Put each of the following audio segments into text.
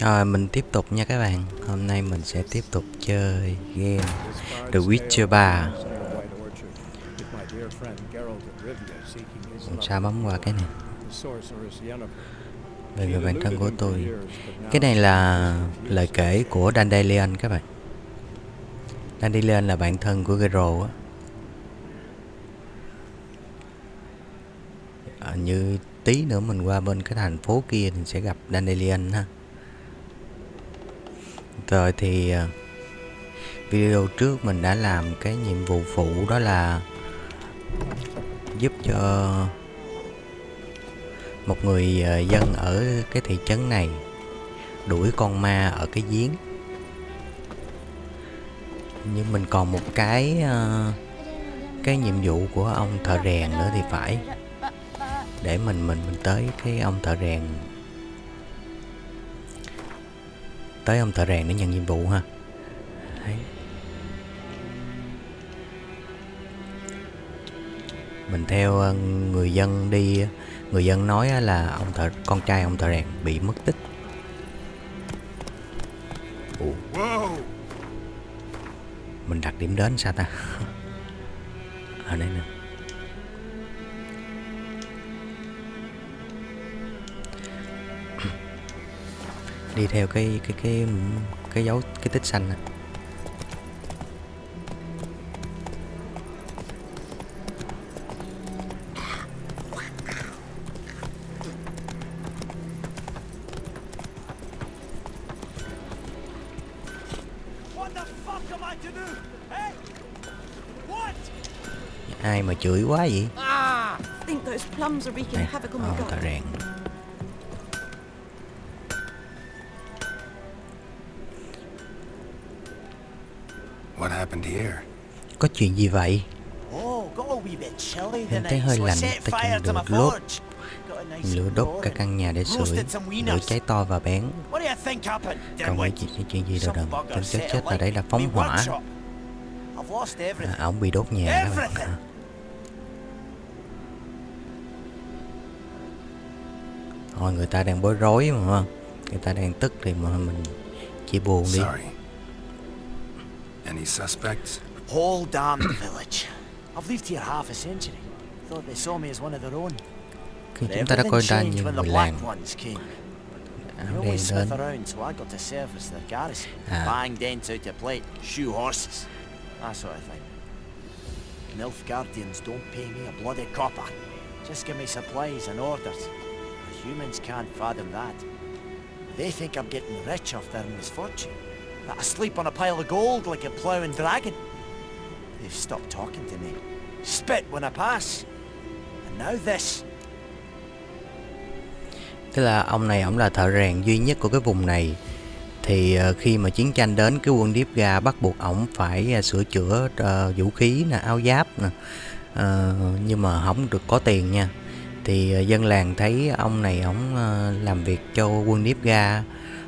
Rồi mình tiếp tục nha các bạn. Hôm nay mình sẽ tiếp tục chơi game The Witcher 3. Làm sao bấm qua cái này. Về người bạn thân của tôi. Cái này là lời kể của Dandelion các bạn. Dandelion là bạn thân của Geralt á. Như tí nữa mình qua bên cái thành phố kia thì sẽ gặp Dandelion ha. Rồi thì video trước mình đã làm cái nhiệm vụ phụ, đó là giúp cho một người dân ở cái thị trấn này đuổi con ma ở cái giếng. Nhưng mình còn một cái nhiệm vụ của ông thợ rèn nữa thì phải, để mình tới cái ông thợ rèn, tới ông thợ rèn để nhận nhiệm vụ ha. Đấy. Mình theo người dân đi. Người dân nói là con trai ông thợ rèn bị mất tích. Mình đặt điểm đến sao ta? Ở đây nè. Đi theo cái dấu, cái tích xanh nè. Ai mà chửi quá vậy? Nè, ông thợ rèn. What happened here? Có chuyện gì vậy? Em thấy hơi lạnh, ta chọn được lửa đốt cả căn nhà để sưởi. Lửa cháy to và bén. Còn nghĩ chuyện gì đâu đừng. Tên chết ở đây là phóng hỏa. Ổng bị đốt nhà các bạn. Thôi người ta đang bối rối mà, người ta đang tức thì mà mình chỉ buồn đi. Any suspects? Whole damned village. I've lived here half a century. Thought they saw me as one of their own. Khi chúng ta đã coi ta như người làng. Áo đen đến. Bang dents out of plate, shoe horses, that sort of thing. Nilfgaardians don't pay me a bloody copper. Just give me supplies and orders. The humans can't fathom that. They think I'm getting rich off their misfortune. That I sleep on a pile of gold like a ploughing dragon. They've stopped talking to me. Spit when I pass. And now this. Tức là ông này, ổng là thợ rèn duy nhất của cái vùng này. Thì khi mà chiến tranh đến, cái quân Nilfgaard bắt buộc ổng phải sửa chữa vũ khí nè, áo giáp nè. Nhưng mà không được có tiền nha. Thì dân làng thấy ông này ổng làm việc cho quân Nilfgaard,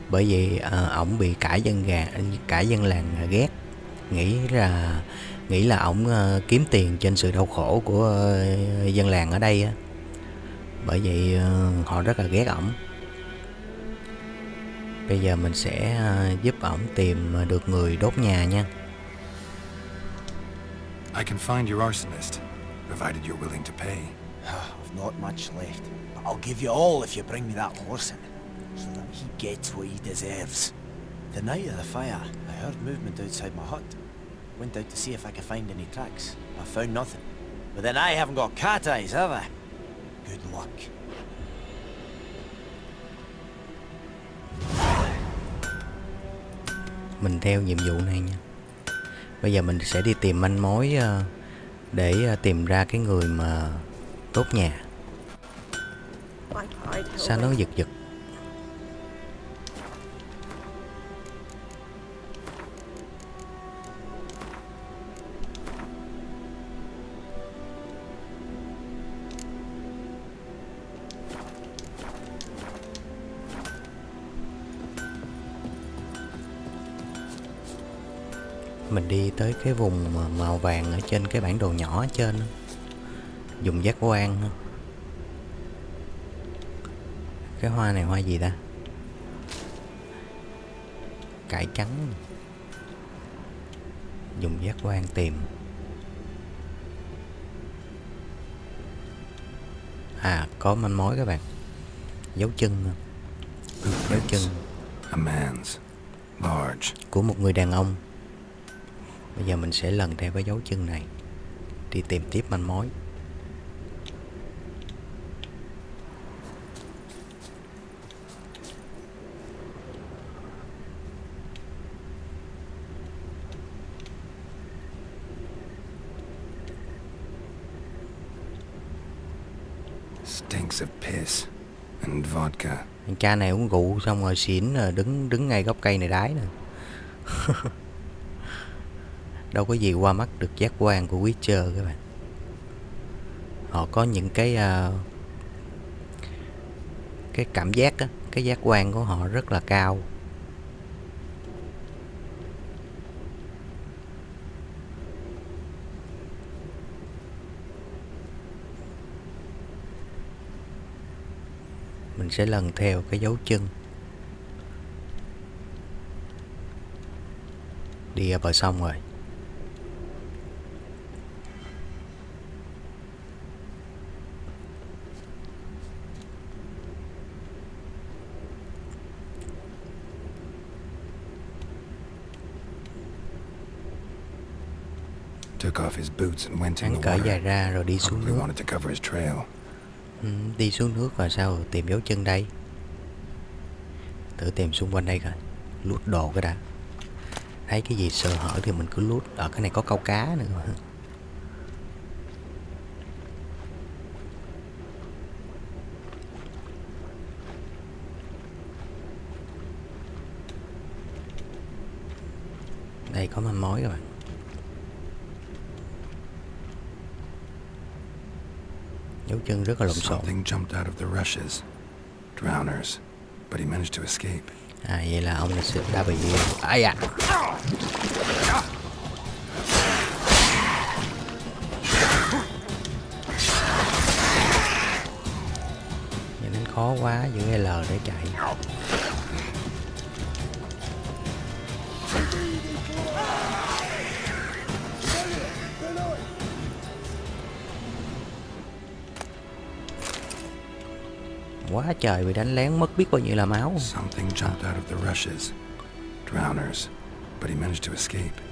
bởi vì ổng bị cả dân làng ghét, nghĩ là ổng kiếm tiền trên sự đau khổ của dân làng ở đây á. Bởi vậy họ rất là ghét ổng. Bây giờ mình sẽ giúp ổng tìm được người đốt nhà nha. I can find your arsonist, provided you're willing to pay. I've not much left, but I'll give you all if you bring me that horse in, so that he gets what he deserves. The night of the fire, I heard movement outside my hut. Went out to see if I could find any tracks. I found nothing. But then I haven't got cat eyes, have I? Good luck. Mình theo nhiệm vụ này nha. Bây giờ mình sẽ đi tìm manh mối để tìm ra cái người mà đốt nhà. Sao nó giật giật? Mình đi tới cái vùng màu vàng ở trên cái bản đồ nhỏ ở trên, dùng giác quan. Cái hoa này hoa gì ta? cải trắng. Dùng giác quan tìm. À, có manh mối các bạn. Dấu chân. Dấu chân A man's, large. của một người đàn ông. Bây giờ mình sẽ lần theo cái dấu chân này đi tìm tiếp manh mối. Stinks of piss and vodka. Thằng cha này uống rượu xong rồi xỉn rồi đứng ngay gốc cây này đái nè. Đâu có gì qua mắt được giác quan của Witcher các bạn. Họ có những cái cảm giác á, cái giác quan của họ rất là cao. Mình sẽ lần theo cái dấu chân đi ở bờ sông rồi. Took off his boots and went in Hắn the cởi giày water. ra rồi đi xuống Probably nước. wanted to cover his trail. Đi xuống nước rồi sao tìm dấu chân đây? Thử tìm xung quanh đây coi. Lút đồ cái đã. Thấy cái gì sơ hở thì mình cứ lút. Ở cái này có câu cá nữa mà. Đây có manh mối rồi. Dấu chân rất là lộn xộn. Something jumped out of the rushes. Drowners, but he managed to escape. À, vậy là ông này đã bị... Ai à! Vậy nên khó quá giữ L để chạy. Quá trời bị đánh lén mất biết bao nhiêu là máu. Something jumped out of the rushes. Drowners, but he managed to escape.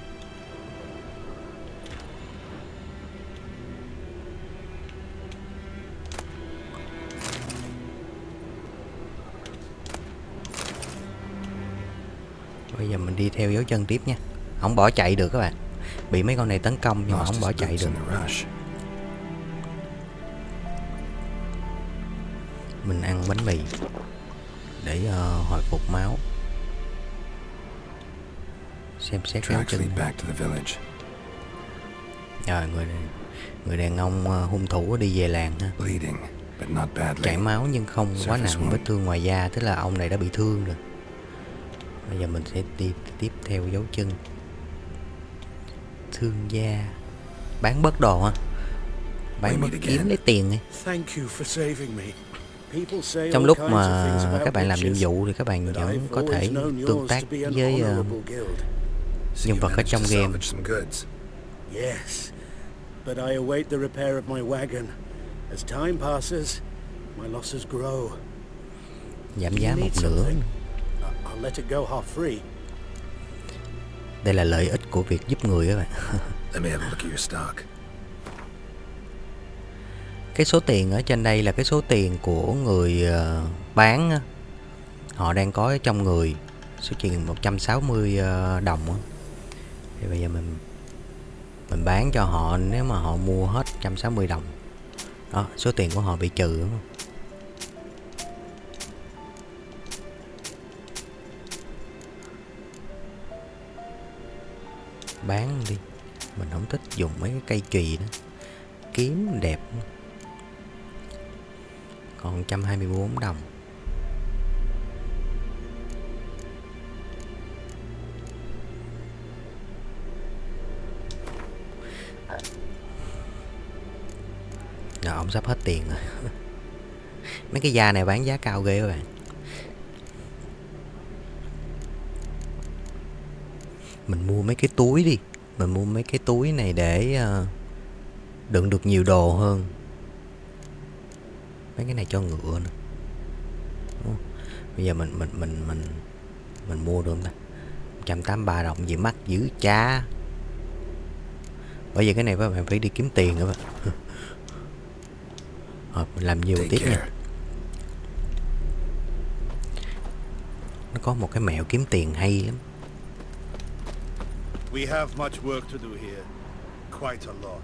Bây giờ mình đi theo dấu chân tiếp nha. Không bỏ chạy được các bạn. Bị mấy con này tấn công nhưng mà không bỏ chạy được. Mình ăn bánh mì để hồi phục máu. Xem xét dấu chân. Rồi người đàn ông hung thủ đi về làng ha. Chảy máu nhưng không quá nặng, vết thương ngoài da, tức là ông này đã bị thương rồi. Bây giờ mình sẽ đi tiếp theo dấu chân. Thương gia bán bớt đồ ha. Bán bớt kiếm lấy tiền này. Trong lúc mà các bạn làm nhiệm vụ thì các bạn vẫn có thể tương tác với nhân vật ở trong game. But I await the repair of my wagon. As time passes, my losses grow. Giảm giá một nửa. I'll let it go half free. Đây là lợi ích của việc giúp người các bạn. Let me have a look at your stock. Cái số tiền ở trên đây là cái số tiền của người bán. Họ đang có trong người số tiền 160 đồng. Thì bây giờ mình bán cho họ nếu mà họ mua hết 160 đồng. Đó, số tiền của họ bị trừ đúng không? Bán đi. Mình không thích dùng mấy cái cây chùy đó. Kiếm đẹp. Còn 124 đồng. Rồi ông sắp hết tiền rồi. Mấy cái da này bán giá cao ghê các bạn. Mình mua mấy cái túi đi. Mình mua mấy cái túi này để đựng được nhiều đồ hơn. Mấy cái này cho ngựa nè. Bây giờ mình mua được không ta? 183 đồng gì mắc dữ cha. Bởi vì cái này các bạn phải đi kiếm tiền nữa. Mình làm nhiều tiếp nha. Nó có một cái mẹo kiếm tiền hay lắm. We have much work to do here. Quite a lot.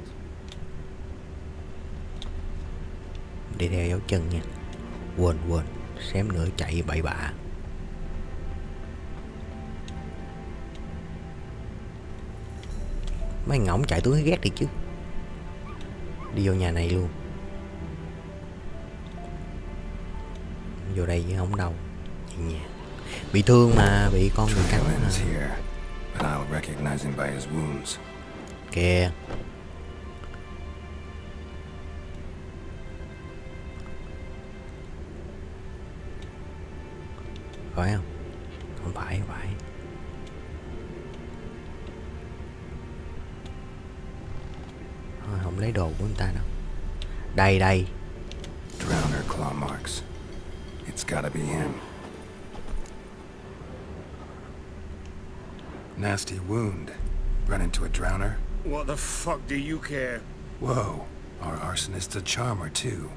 Đi theo dấu chân nha. Quên xém nữa chạy bậy bạ. Mấy ngỗng chạy túi ghét đi chứ. Đi vô nhà này luôn. Vô đây chứ không đâu. Nhà bị thương mà, bị con người cắn kìa. Phải không? Không phải. Thôi, không lấy đồ của người ta đâu. Đây. Drowner claw marks. It's gotta be him. Nasty wound. Run into a drowner? What the fuck do you care? Whoa. Our arsonist's a charmer, too.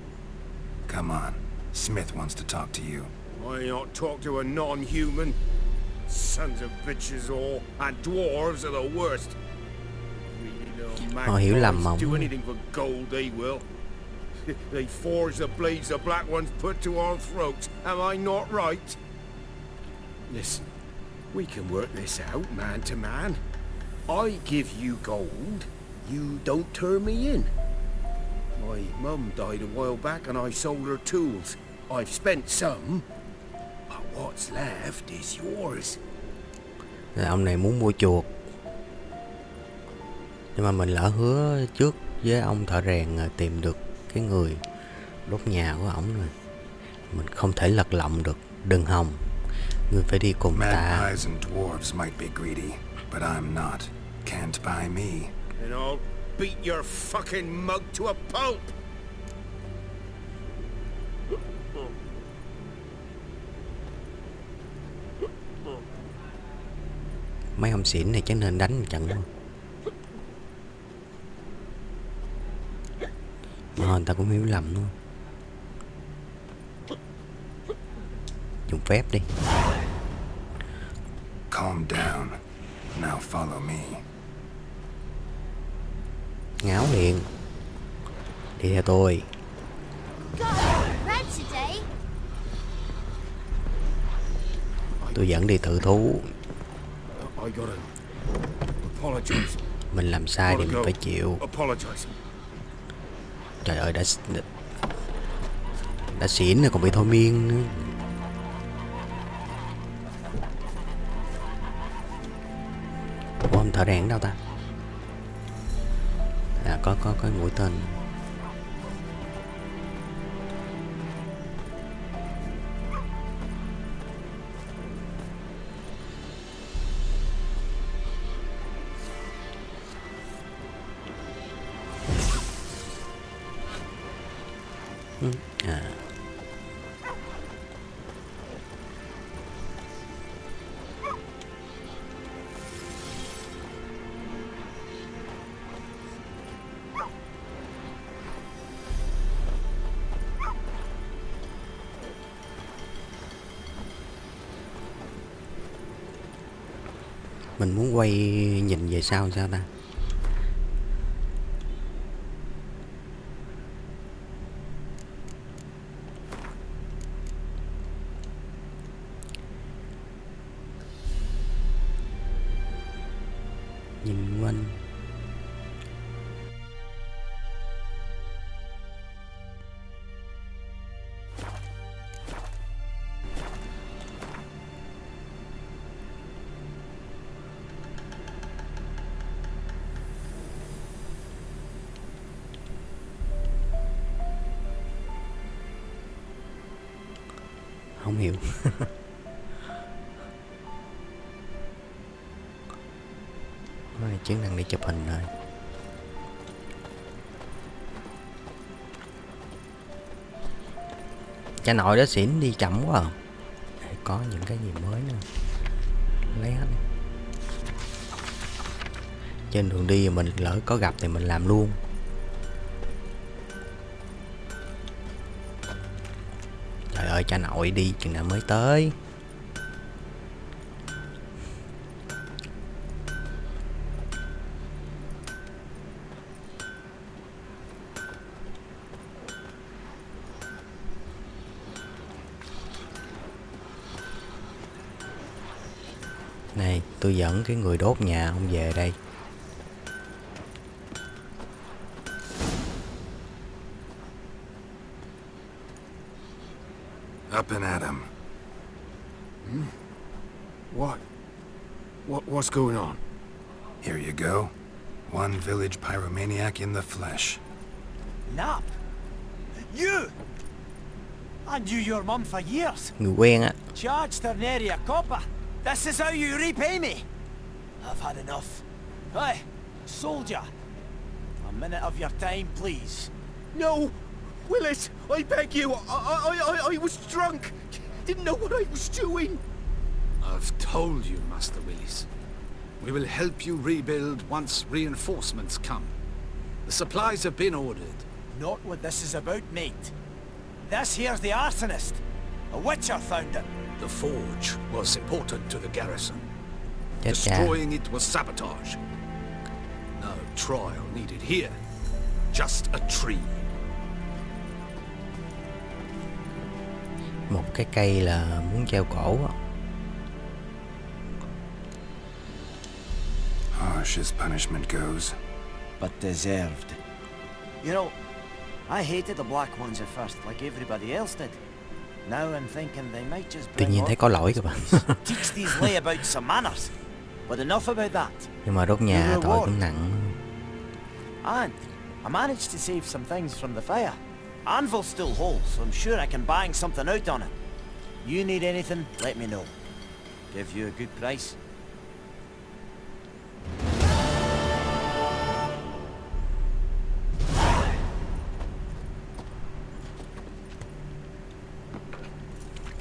Come on. Smith wants to talk to you. Why not talk to a non-human? Sons of bitches all, and dwarves are the worst. Họ hiểu lầm mà. Do anything for gold, they will. They forge the blades the black ones put to our throats. Am I not right? Listen, we can work this out man to man. I give you gold, you don't turn me in. My mum died a while back and I sold her tools. I've spent some, but what's left is yours. Ông này muốn mua chuộc. Nhưng mà mình lỡ hứa trước với ông thợ rèn tìm được cái người đốt nhà của ổng rồi. Mình không thể lật lọng được. Đừng hòng. Ngươi phải đi cùng ta. Magpies and dwarves might be greedy, but I'm not. Can't buy me. And I'll beat your fucking mug to a pulp. Mấy ông xỉn này chắc nên đánh một trận luôn. Mà người ta cũng hiểu lầm luôn. Dùng phép đi. Calm down. Now follow me. Ngáo liền. Đi theo tôi. Tôi dẫn đi tự thú. Mình làm sai thì mình phải chịu. Trời ơi, đã xỉn rồi còn bị thôi miên nữa. Ủa, ông thợ rèn đâu ta? À, có mũi tên. À. Mình muốn quay nhìn về sau sao ta? Nhìn quanh. Không hiểu. chức năng để chụp hình thôi. Cha nội đó xỉn đi chậm quá à. Có những cái gì mới nữa. Lấy hết. Trên đường đi mình lỡ có gặp thì mình làm luôn. Trời ơi, cha nội đi chừng nào mới tới. Này, tôi dẫn cái người đốt nhà ông về đây. Up and at 'em. What's going on? Here you go. One village pyromaniac in the flesh. Nap? You? I knew your mum for years. Người quen á. Charged her nary a copper. This is how you repay me. I've had enough. Hey, soldier. A minute of your time, please. No! Willis, I beg you, I was drunk. Didn't know what I was doing. I've told you, Master Willis. We will help you rebuild once reinforcements come. The supplies have been ordered. Not what this is about, mate. This here's the arsonist. A witcher found it. The forge was important to the garrison. Chết cha. Destroying it was sabotage. No trial needed here. Just a tree. Một cái cây là muốn treo cổ á. Harsh as punishment goes. But deserved. You know, I hated the black ones at first, like everybody else did. Now I'm thinking they might just Tự nhiên thấy có lỗi các bạn. teach these layabouts some manners. But enough about that. Nhưng mà đốt nhà tội cũng nặng. And I managed to save some things from the fire. Anvil still holds, so I'm sure I can bang something out on it. You need anything, let me know. Give you a good price.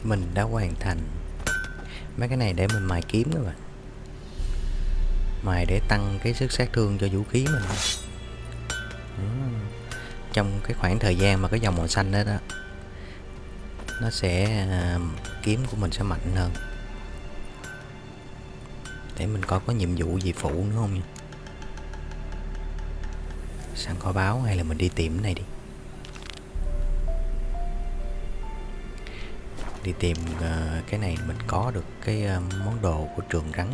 Mình đã hoàn thành. Mấy cái này để mình mài kiếm các bạn. Mài để tăng cái sức sát thương cho vũ khí mình. Trong cái khoảng thời gian mà cái dòng màu xanh đó, nó sẽ kiếm của mình sẽ mạnh hơn. Để mình coi có nhiệm vụ gì phụ nữa không nha. Sẵn có báo hay là mình đi tìm cái này đi. Đi tìm cái này mình có được cái món đồ của trường rắn.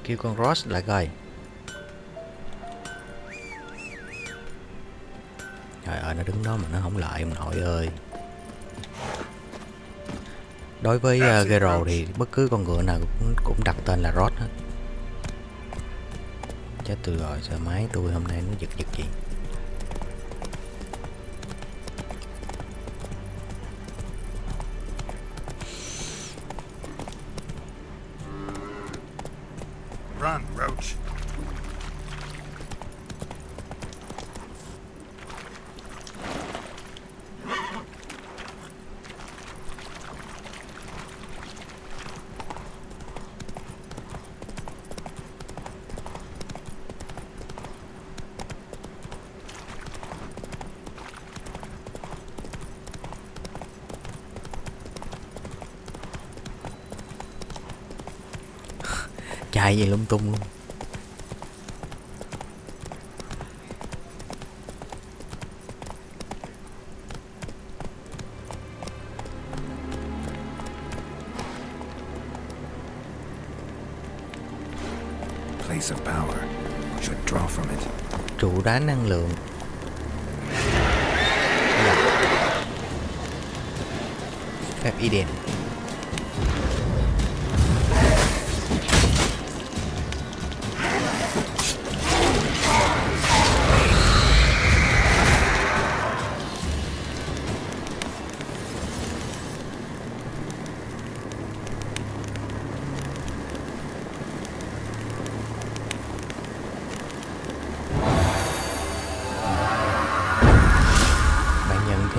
Kêu con Ross lại coi. Trời ơi, nó đứng đó mà nó không lại ông nội ơi. Đối với Geralt thì bất cứ con ngựa nào cũng đặt tên là Ross hết. Chết tôi rồi, sợ máy tôi hôm nay nó giật gì. Run, Roach. Chạy gì lung tung luôn. Place of power. Should draw from it. Trụ đá năng lượng. Phép y đèn.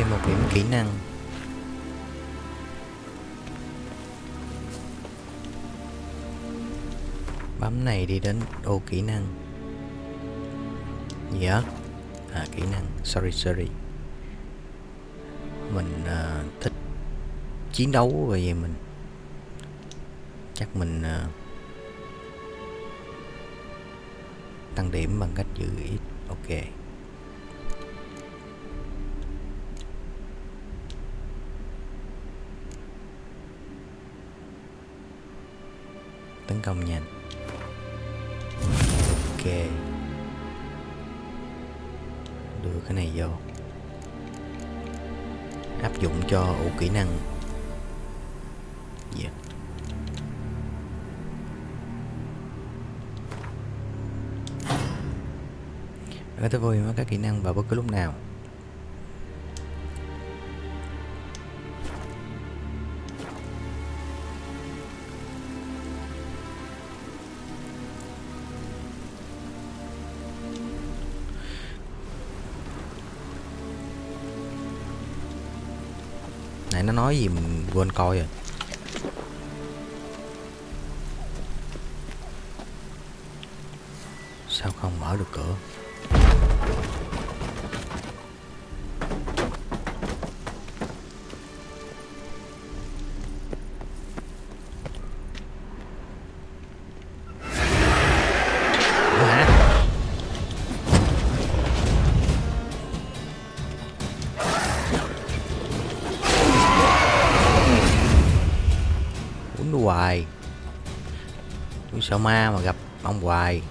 Thêm một điểm kỹ năng. Bấm này đi đến ô kỹ năng. Gì á? À, kỹ năng. Sorry. Mình thích chiến đấu, và vậy mình chắc mình tăng điểm bằng cách giữ ít. Ok. Tấn công nhanh. Ok. Đưa cái này vô. Áp dụng cho ổ kỹ năng. Yeah. Có thể vô hiệu các kỹ năng vào bất cứ lúc nào. Nãy nó nói gì mình quên coi rồi. Sao không mở được cửa? Hoài. Tôi sợ ma mà gặp ông hoài.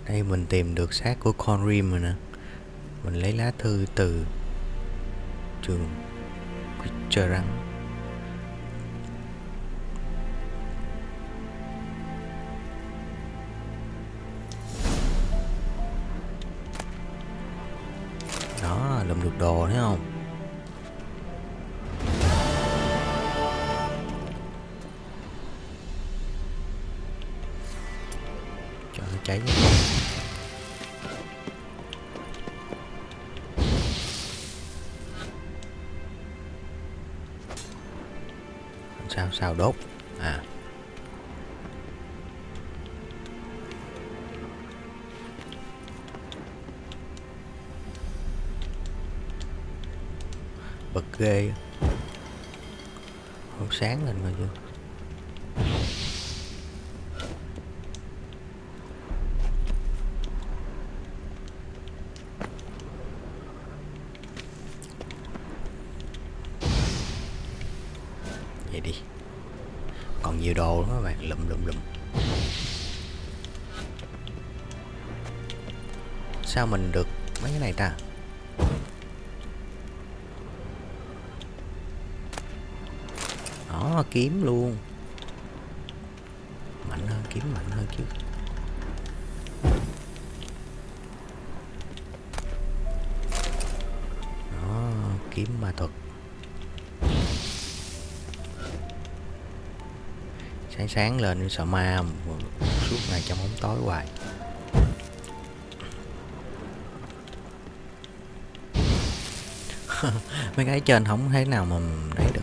Đây mình tìm được xác của Conrim rồi nè. Mình lấy lá thư từ trường Geralt. Đó, lượm được đồ thấy không? Cho nó cháy. Sao đốt à? Bật ghê. Không sáng lên mà chưa. Vậy đi. Còn nhiều đồ lắm các bạn. Lụm. Sao mình được mấy cái này ta? Đó, kiếm luôn. Mạnh hơn, kiếm mạnh hơn chứ. Đó, kiếm ma thuật. Sáng lên sợ ma suốt ngày trong bóng tối hoài. Mấy cái trên không thấy nào mà đấy được.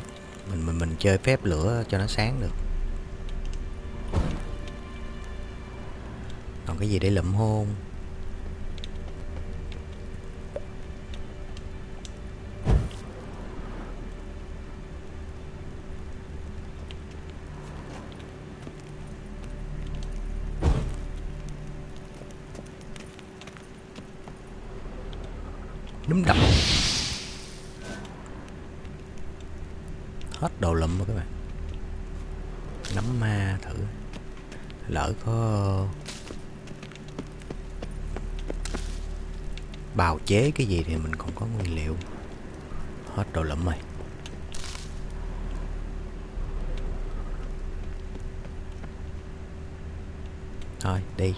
Mình chơi phép lửa cho nó sáng được. Còn cái gì để lụm hôn? Núm đậm. Hết đồ lụm rồi các bạn. Nắm ma thử. Lỡ có bào chế cái gì thì mình còn có nguyên liệu. Hết đồ lụm rồi. Thôi đi.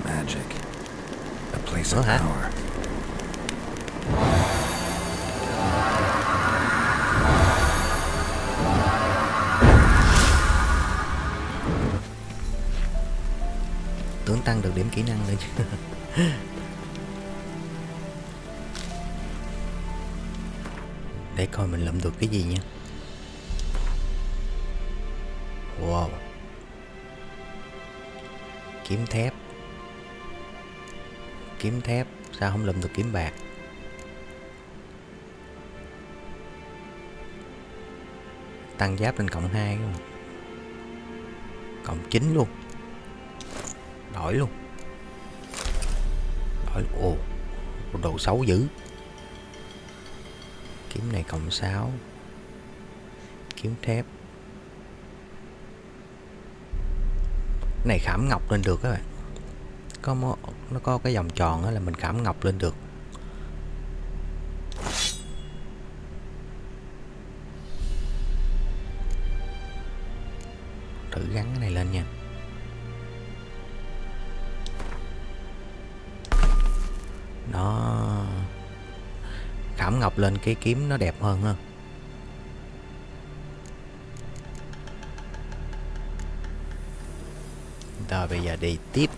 Magic. A place of power. Tưởng tăng được điểm kỹ năng nữa chứ. Để coi mình lượm được cái gì nha. Wow. Kiếm thép. Kiếm thép. Sao không lượm được kiếm bạc? Tăng giáp lên cộng 2 luôn. Cộng 9 luôn. Đổi luôn. Đổi. Ồ, độ xấu dữ. Kiếm này cộng 6. Kiếm thép. Cái này khảm ngọc lên được các bạn. Nó có cái vòng tròn đó là mình khảm ngọc lên được. Thử gắn cái này lên nha. Nó khảm ngọc lên cái kiếm nó đẹp hơn ha. Rồi bây giờ đi tiếp.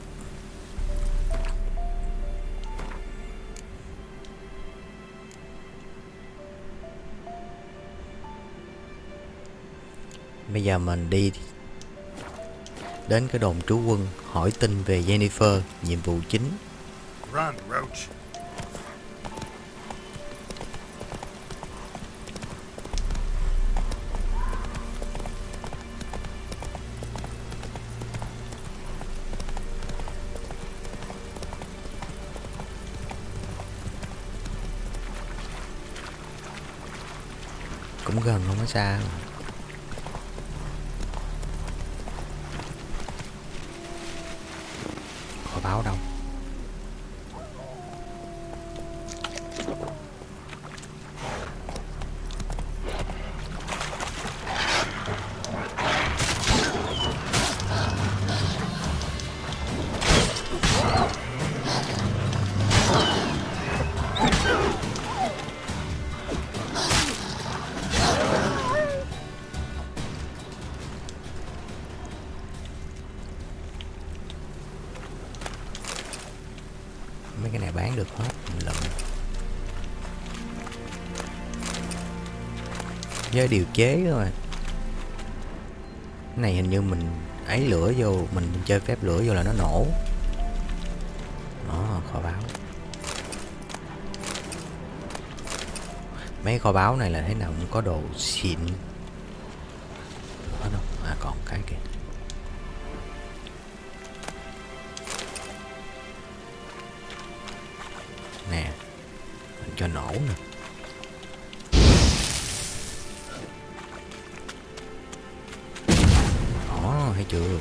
Bây giờ mình đi đến cái đồn trú quân hỏi tin về Yennefer, nhiệm vụ chính. Run, Roach. Cũng gần, không có xa. Kho báu đâu? Mấy cái này bán được hết, mình lượm. Với điều chế rồi. Cái này hình như mình ấy lửa vô, mình chơi phép lửa vô là nó nổ. Đó, kho báu. Mấy kho báu này là thế nào cũng có đồ xịn. Đó đâu? À còn cái kìa. Nè, mình cho nổ nè. Đó, thấy chưa?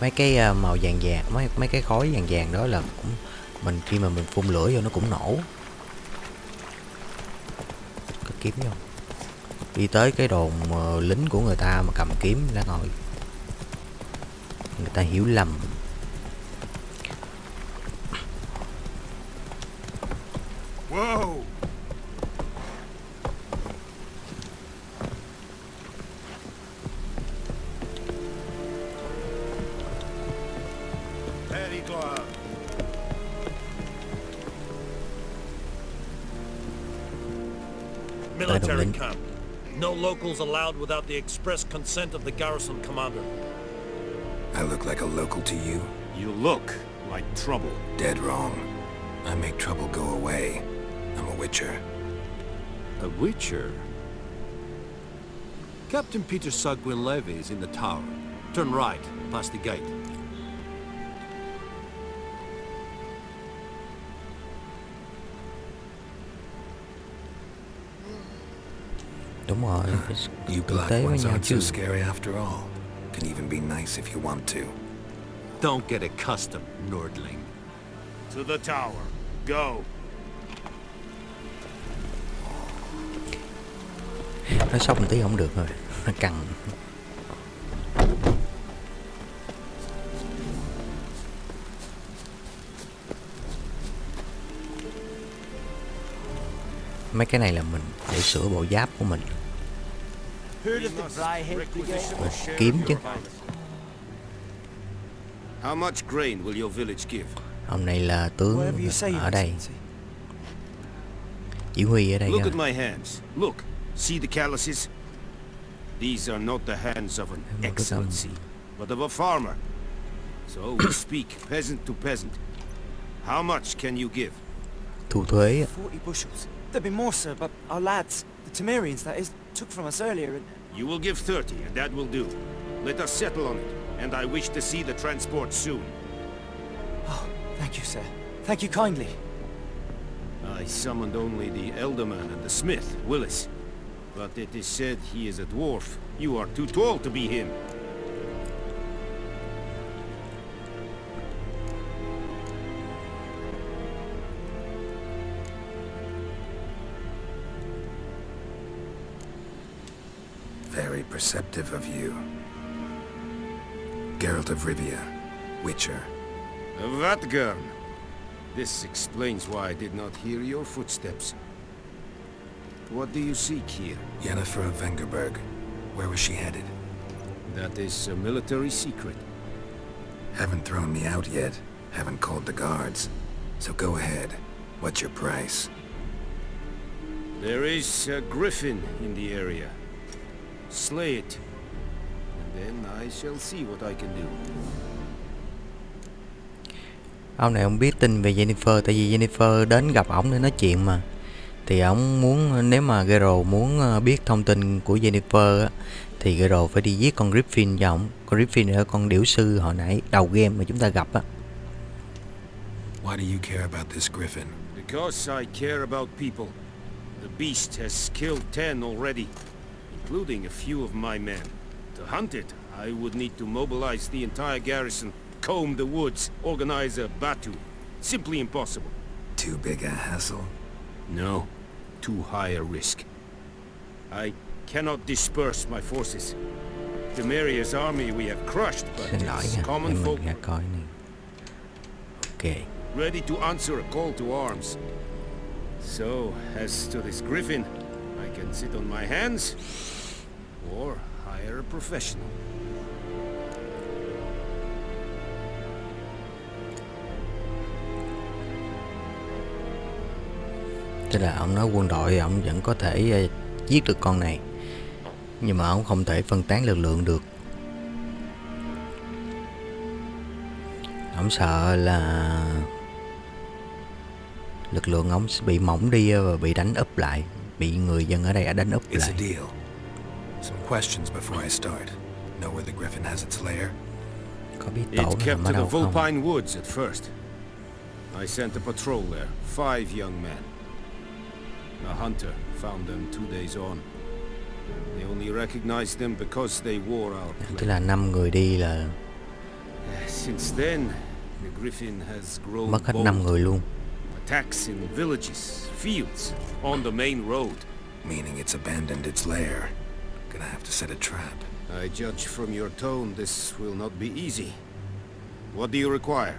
Mấy cái màu vàng vàng, mấy cái khói vàng vàng đó là cũng mình khi mà mình phun lửa vô nó cũng nổ. Có kiếm không? Đi tới cái đồn lính của người ta mà cầm kiếm đã ngồi. Người ta hiểu lầm. Whoa! Very glad. Military camp. No locals allowed without the express consent of the garrison commander. I look like a local to you? You look like trouble. Dead wrong. I make trouble go away. I'm a witcher. A witcher? Captain Peter Sagwin Levy is in the tower. Turn right, past the gate. Đúng rồi, You tử black tế với ones nhau aren't chứ. so scary after all. Can even be nice if you want to. Don't get accustomed, Nordling. To the tower. Go. Nói sốc một tí không được rồi. Nó cằn. Mấy cái này là mình để sửa bộ giáp của mình. Who did the Bryhead beget? Kiếm chứ. How much grain will your village give? Ông này là tướng Whatever you say, ở đây, Excellency. chỉ huy ở đây. Look at my hands. Look. See the calluses? These are not the hands of an excellency, but of a farmer. So we speak peasant to peasant. How much can you give? Thu thuế. 40 bushels. There'd be more, sir, but our lads, the Temerians, that is, took from us earlier and... You will give 30, and that will do. Let us settle on it, and I wish to see the transport soon. Oh, thank you, sir. Thank you kindly. I summoned only the elderman and the smith, Willis. But it is said he is a dwarf. You are too tall to be him. Very perceptive of you. Geralt of Rivia, Witcher. Vatgern! This explains why I did not hear your footsteps. What do you seek here? Yennefer of Vengerberg. Where was she headed? That is a military secret. Haven't thrown me out yet. Haven't called the guards. So go ahead. What's your price? There is a griffin in the area. Slay it. And then I shall see what I can do. Ông này ông biết tin về Yennefer, tại vì Yennefer đến gặp ổng để nói chuyện mà. Thì ổng muốn, nếu mà Geralt muốn biết thông tin của Yennefer á, thì Geralt phải đi giết con Griffin cho ổng. Con Griffin là con điểu sư hồi nãy đầu game mà chúng ta gặp á. Why do you care about this griffin? Because I care about people. The beast has killed 10 already, including a few of my men. To hunt it, I would need to mobilize the entire garrison, comb the woods, organize a batu. Simply impossible. Too big a hassle? No, too high a risk. I cannot disperse my forces. Temeria's army we have crushed, but Xin lỗi its nha, common để folk mình ra coi này. Ok. ready to answer a call to arms. So, as to this griffin, I can sit on my hands, or hire a professional. Tức là ông nói quân đội ông vẫn có thể giết được con này, nhưng mà ông không thể phân tán lực lượng được. Ông sợ là lực lượng ông sẽ bị mỏng đi và bị đánh úp lại, bị người dân ở đây đánh úp It's lại. a deal. Some questions before I start. Know where the griffin has its lair? Có biết It tổ kept nằm ở to the đâu không? Vulpine Woods at first. I sent a patrol there, 5 young men. A hunter found them 2 days on. They only recognized them because they wore our Tức plate. là 5 người đi là Since then, the griffin has grown mất hết 5 bold. người luôn. Attacks in villages, fields, on the main road. Meaning it's abandoned its lair. Gonna have to set a trap. I judge from your tone this will not be easy. What do you require?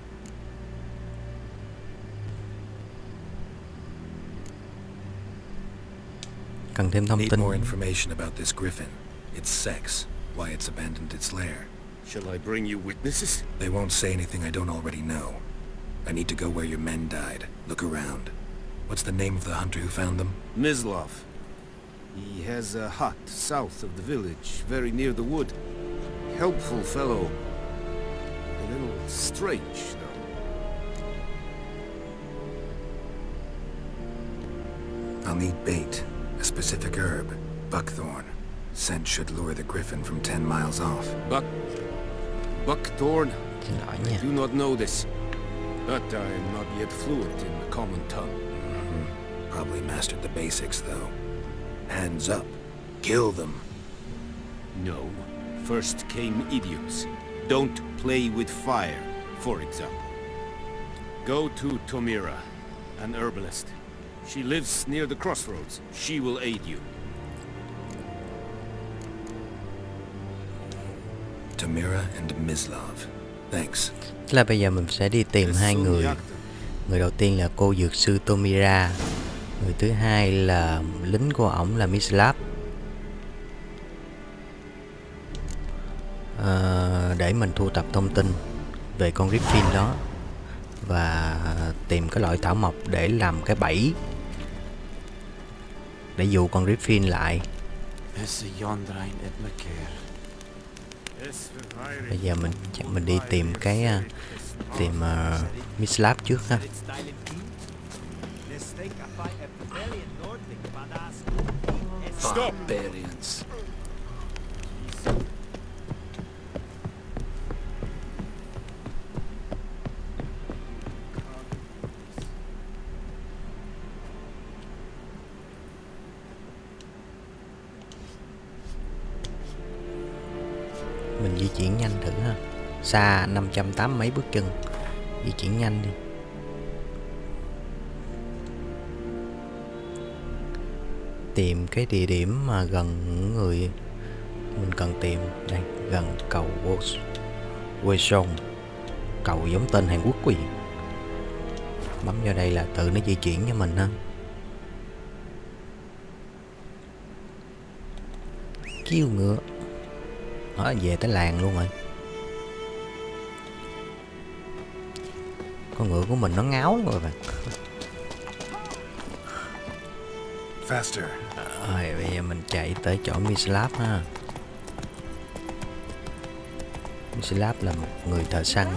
Cần thêm thông Need tin. more information about this griffin. Its sex, why it's abandoned its lair. Shall I bring you witnesses? They won't say anything I don't already know. I need to go where your men died. Look around. What's the name of the hunter who found them? Mislav. He has a hut south of the village, very near the wood. Helpful fellow. A little strange, though. I'll need bait. A specific herb. Buckthorn. Scent should lure the griffin from 10 miles off. Buckthorn? Xin lỗi nha. I do not know this. But I am not yet fluent in the common tongue. Probably mastered the basics, though. Hands up. Kill them. No. First came idioms. Don't play with fire, for example. Go to Tomira, an herbalist. She lives near the crossroads. She will aid you. Tamira and Mislav. Thanks. Tức là bây giờ mình sẽ đi tìm hai người. Người đầu tiên là cô dược sư Tomira, Người thứ hai là lính của ổng là Nilfgaard. Để mình thu thập thông tin về con Griffin đó và tìm cái loại thảo mộc để làm cái bẫy để dụ con Griffin lại. Bây giờ mình đi tìm cái Nilfgaard trước ha. Barbarians. Mình di chuyển nhanh thử ha. Xa 580 mấy bước chân. Di chuyển nhanh đi. Tìm cái địa điểm mà gần người mình cần tìm. Đây, gần cầu Weson. Cầu giống tên Hàn Quốc quý. Bấm vào đây là tự nó di chuyển cho mình ha. Kêu ngựa. Nó về tới làng luôn rồi. Con ngựa của mình nó ngáo rồi bạn. Faster. Rồi bây giờ mình chạy tới chỗ Nilfgaard ha. Nilfgaard là một người thợ săn.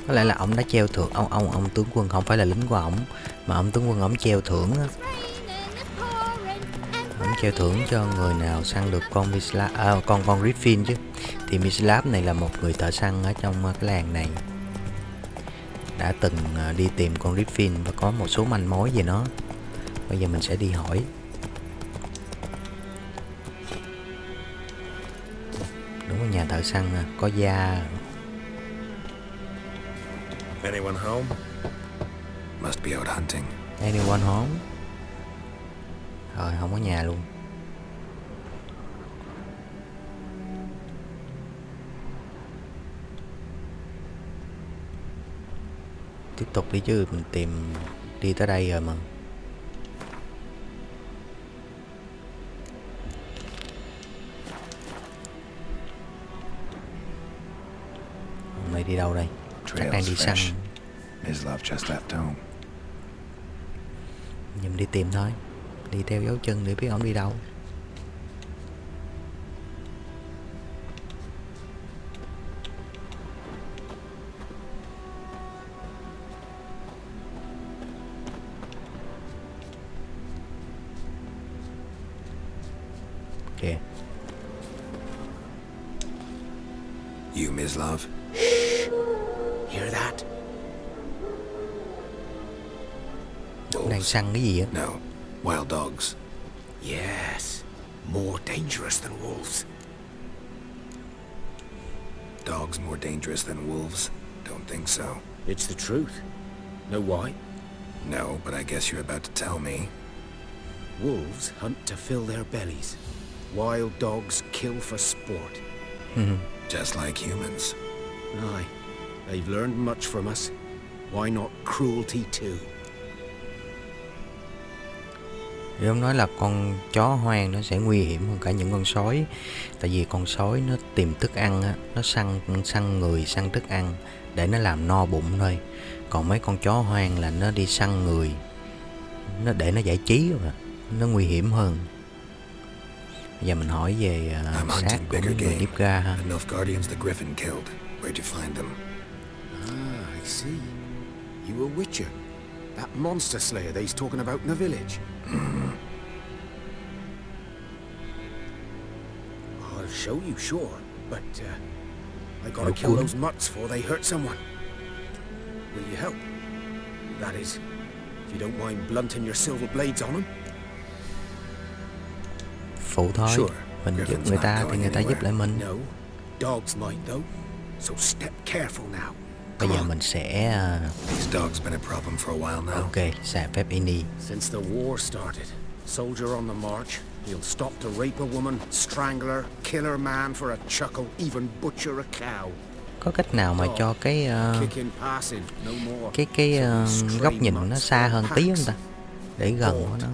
Có lẽ là ông đã treo thưởng ông tướng quân, không phải là lính của ổng mà ông tướng quân ổng treo thưởng á. Ổng treo thưởng cho người nào săn được con con Griffin chứ. Thì Nilfgaard này là một người thợ săn ở trong cái làng này, đã từng đi tìm con Griffin và có một số manh mối về nó. Bây giờ mình sẽ đi hỏi. Đúng là nhà thợ săn có da. Anyone home? Must be out hunting. Anyone home? Rồi không có nhà luôn. Tiếp tục đi chứ, mình tìm đi tới đây rồi mà. Hôm nay đi đâu đây? Chắc đang đi săn. Nhưng mình đi tìm thôi. Đi theo dấu chân để biết ổng đi đâu. Okay. You, Ms. Love? Hear that? Đang săn cái gì á? No, wild dogs. Yes, more dangerous than wolves. Dogs more dangerous than wolves? Don't think so. It's the truth. Know why? No, but I guess you're about to tell me. Wolves hunt to fill their bellies. Wild dogs kill for sport. Just like humans. Aye, they've learned much from us. Why not cruelty too? Thì ông nói là con chó hoang nó sẽ nguy hiểm hơn cả những con sói. Tại vì con sói nó tìm thức ăn á, nó săn người, săn thức ăn để nó làm no bụng thôi. Còn mấy con chó hoang là nó đi săn người, nó để nó giải trí rồi, nó nguy hiểm hơn. Bây giờ mình hỏi về xác của người Nilfgaard ha. The Nilfgaardians the Griffin killed. Where'd you find them? Ah, I see. You a witcher. That monster slayer they's talking about in the village. I'll show you, sure, but I gotta kill those mutts before they hurt someone. Will you help? That is, if you don't mind blunting your silver blades on them. Phụ thôi, mình giúp người ta thì người ta giúp lại mình. No, dogs might though, so step careful now. Bây giờ mình sẽ These dogs been a problem for a while now. ok, xài phép ini. Since the war started, soldier on the march, he'll stop to rape a woman, strangle her, kill her man for a chuckle, even butcher a cow. có cách nào mà cho cái góc nhìn nó xa hơn tí không ta, để gần của nó.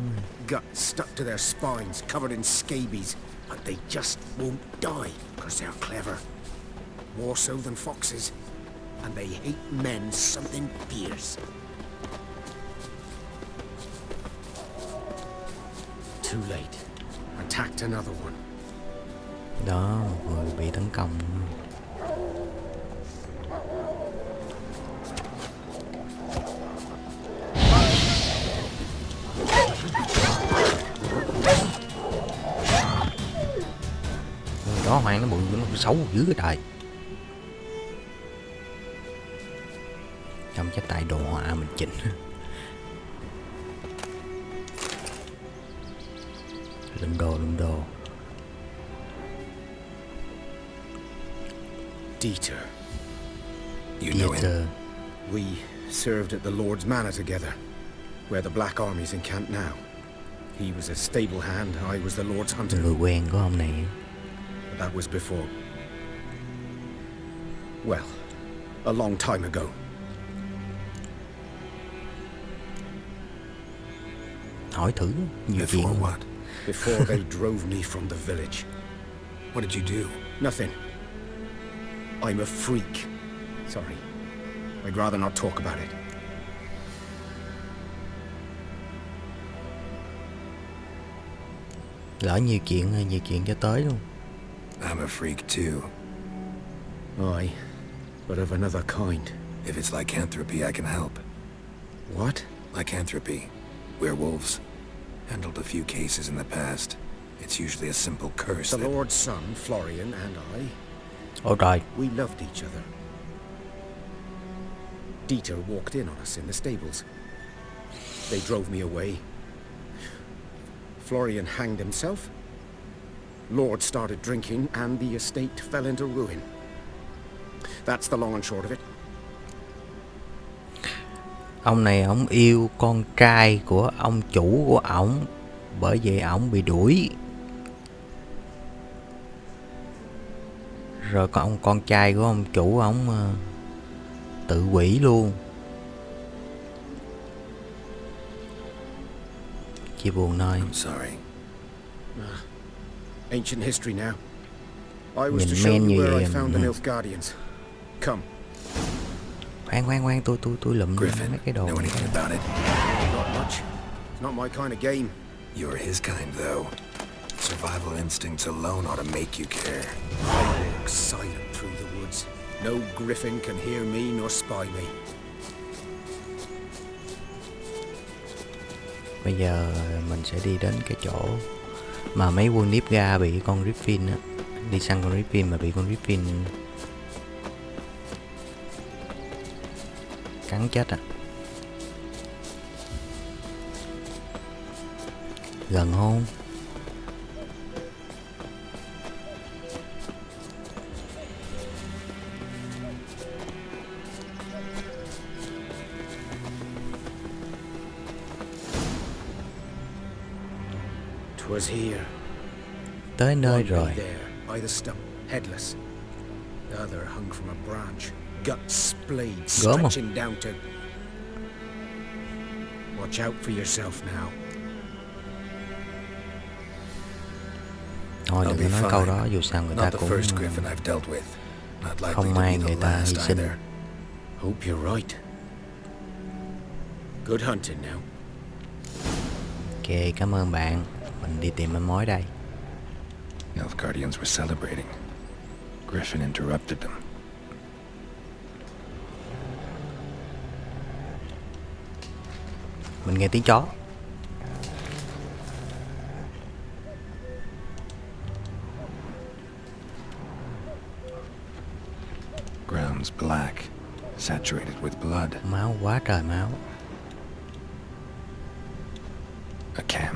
Gut stuck to their spines, covered in scabies, but they just won't die because they're clever. More so than foxes, and they hate men something fierce. Too late. Attacked another one. Đó, một người bị tấn công. Đó Hoàng nó bự, nó xấu dữ cái trời. Trong cái tay đồ họa mình chỉnh. Lụm đồ. Dieter. You know him? We served at the Lord's Manor together, where the Black Army's encamped now. He was a stable hand, I was the Lord's hunter. Người quen của ông này. But that was before. Well, a long time ago. Hỏi thử nhiều chuyện. Before what? Before they drove me from the village. What did you do? Nothing. I'm a freak. Sorry. I'd rather not talk about it. Lỡ nhiều chuyện cho tới luôn. I'm a freak too. Aye, but of another kind. If it's lycanthropy, I can help. What? Lycanthropy. Werewolves. Handled a few cases in the past. It's usually a simple curse The that... Lord's son, Florian, and I, Ôi trời. we loved each other. Dieter walked in on us in the stables. They drove me away. Florian hanged himself. Lord started drinking, and the estate fell into ruin. That's the long and short of it. Ông này ông yêu con trai của ông chủ của ổng, bởi vậy ổng bị đuổi. Rồi con trai của ông chủ ổng tự quỷ luôn. Chị buồn nói. I'm sorry. Ancient history now. I was Nhìn to show men you như where vậy. I found the Nilfgaardians. Come. Khoan, tôi lụm mấy Griffin, cái đồ know này. anything about it? Not much. It's not my kind of game. You're his kind, though. Survival instincts alone ought to make you care. I walk silent through the woods. No griffin can hear me nor spy me. Bây giờ mình sẽ đi đến cái chỗ mà mấy quân Nilfgaard bị con Griffin á, đi săn con Griffin mà bị con Griffin cắn chết à. Gần không? Was here. Tới nơi One rồi. lay there, by the stump, headless. The other hung from a branch, gut splayed, Gớm không? stretching down to... Watch out for yourself now. Thôi I'll đừng be có nói fine. câu đó, dù sao người ta Not the cũng first griffin I've dealt with. Not likely không to may be người the ta hy last sinh. either. Hope you're right. Good hunting now. Ok, cảm ơn bạn. Mình đi tìm manh mối đây. Nilfgaardians were celebrating. Griffin interrupted them. Mình nghe tiếng chó. Ground's black, saturated with blood. Máu, quá trời máu. A camp.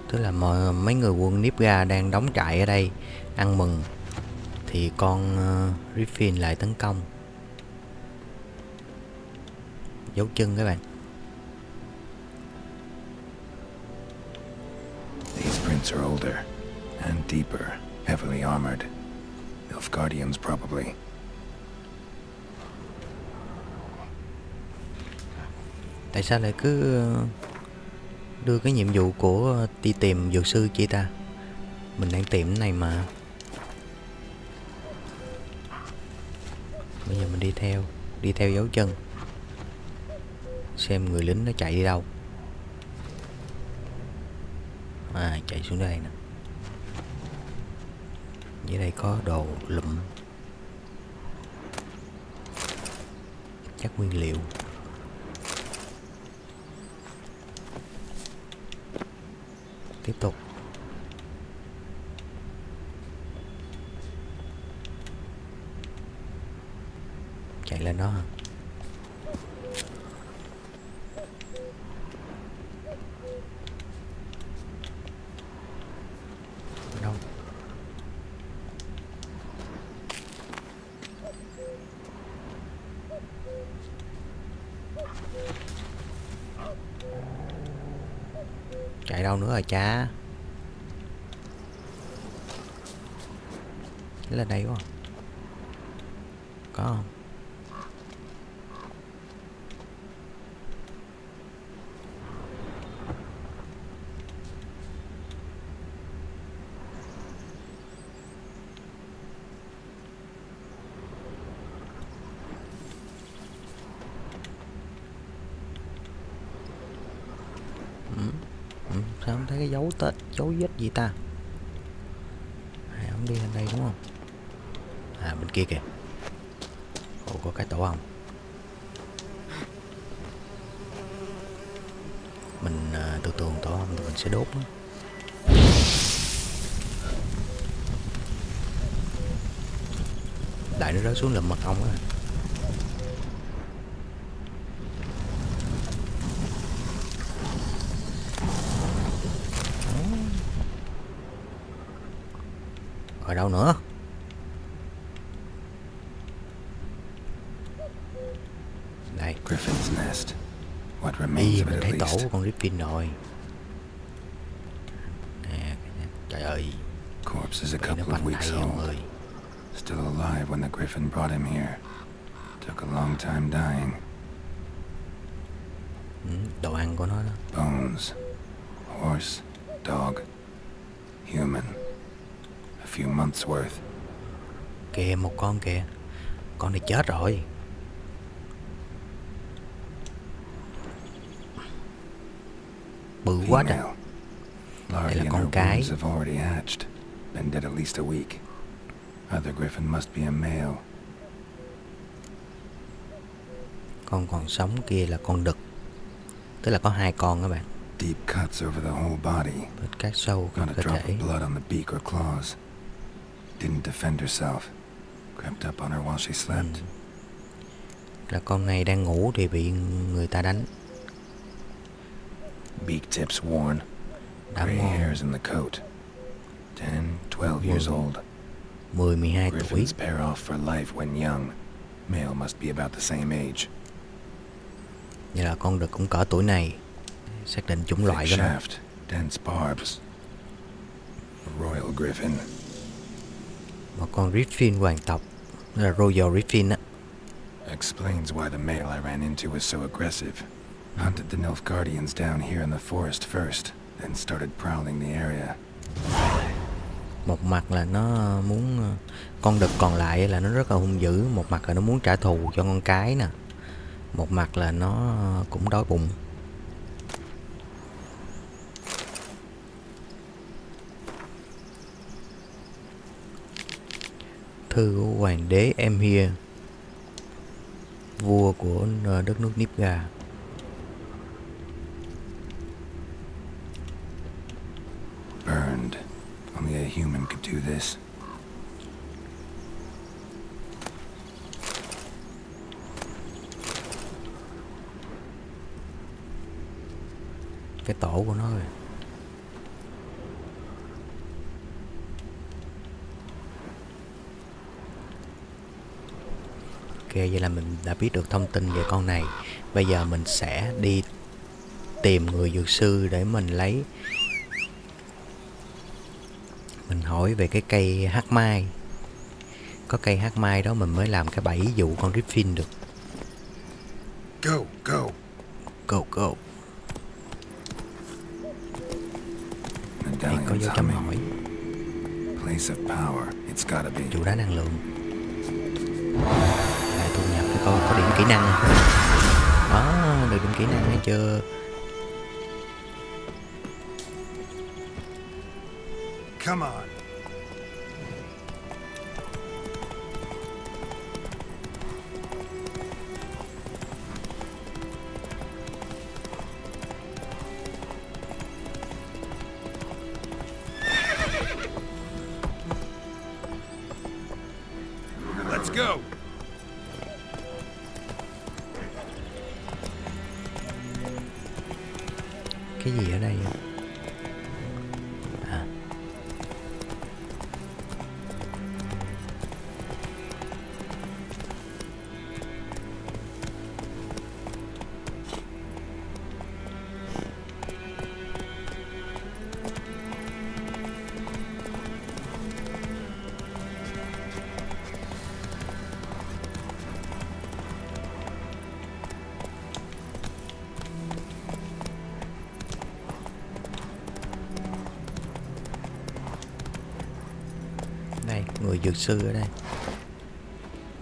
Tức là mấy người quân Nilfgaard đang đóng trại ở đây ăn mừng, thì con Griffin lại tấn công. Dấu chân các bạn. These prints are older and deeper, heavily armored. Nilfgaardians, probably. Tại sao lại cứ đưa cái nhiệm vụ của đi tìm dược sư chị ta? Mình đang tìm cái này mà. Bây giờ mình đi theo dấu chân, xem người lính nó chạy đi đâu. À, chạy xuống đây nè. Dưới đây có đồ lụm, chắc nguyên liệu. Tiếp tục. Chạy lên đó hả? Đâu? Chạy đâu nữa rồi cha? Là đây quá. Có không? Sao không thấy cái dấu tết, dấu vết gì ta? Ông đi lên đây đúng không? À, bên kia kìa. Ồ, có cái tổ ong. Mình từ từ tổ ong thì mình sẽ đốt nó. Đại nó rớt xuống lùm mật ong á. Ở đâu nữa? Đây. Griffin's nest. What remains of Mình it thấy at tổ least. của con Griffin rồi. Nè, trời ơi. Corpse is a Vậy nó couple of banh weeks tay ông old. ơi. Still alive when the Griffin brought him here. Took a long time dying. Đồ ăn của nó đó. Bones. Horse. Dog. Human. A few months worth. Kìa, một con kìa. Con này chết rồi. Bự quá trời. Female. Đây Larvae là in con her cái. wombs have already hatched. Been dead at least a week. Other Griffin must be a male. Con còn sống kia là con đực. Tức là có hai con các bạn. Deep cuts over the whole body. Vết cắt sâu Not trên a cơ drop thể. of blood on the beak or claws. Didn't defend herself. Crept up on her while she slept. Là con này đang ngủ thì bị người ta đánh. Beak tips worn. Đã Gray mòn. hairs in the coat. 10, 12 years old. 10-12 tuổi. Griffins pair off for life when young. Male must be about the same age. Như là con đực cũng cỡ tuổi này. Xác định chủng loại Thick của nó. shaft, dense barbs. A royal griffin. Một con Griffin hoàng tộc. Là Royal Griffin á. Explains why the male I ran into was so aggressive. Hunted the Nilfgaardians down here in the forest first, then started prowling the area. Một mặt là nó muốn, con đực còn lại là nó rất là hung dữ. Một mặt là nó muốn trả thù cho con cái nè. Một mặt là nó cũng đói bụng. Thư của hoàng đế Vesemir, vua của đất nước Nilfgaard. Burned. Only a human could do this. Cái tổ của nó rồi. Ok, vậy là mình đã biết được thông tin về con này. Bây giờ mình sẽ đi tìm người dược sư để mình lấy. Mình hỏi về cái cây hắc mai. có cây hát mai đó mình mới làm cái bẫy dụ con Griffin được. Go, go. Go. The Đây có dấu medallion's chấm humming. hỏi. Place of power. It's gotta be. Trụ đá năng lượng. Lại thu nhập cái coi có điểm kỹ năng không? Đó, được điểm kỹ năng hay chưa? Come on. Let's go. Cái gì ở đây? À. Đây, người dược sư ở đây.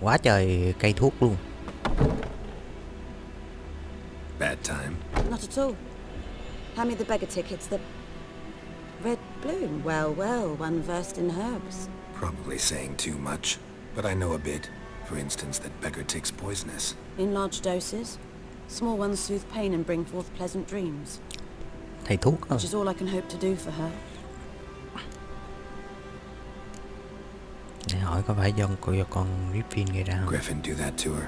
Quá trời cây thuốc luôn. Bad time. Not at all. Hand me the beggar tickets, the red bloom. Well, one versed in herbs. Probably saying too much, but I know a bit. For instance, that beggar tick's poisonous. In large doses. Small ones soothe pain and bring forth pleasant dreams. Thầy thuốc không? Which is all I can hope to do for her. Để hỏi có phải do con Griffin gây ra không? Griffin do that to her?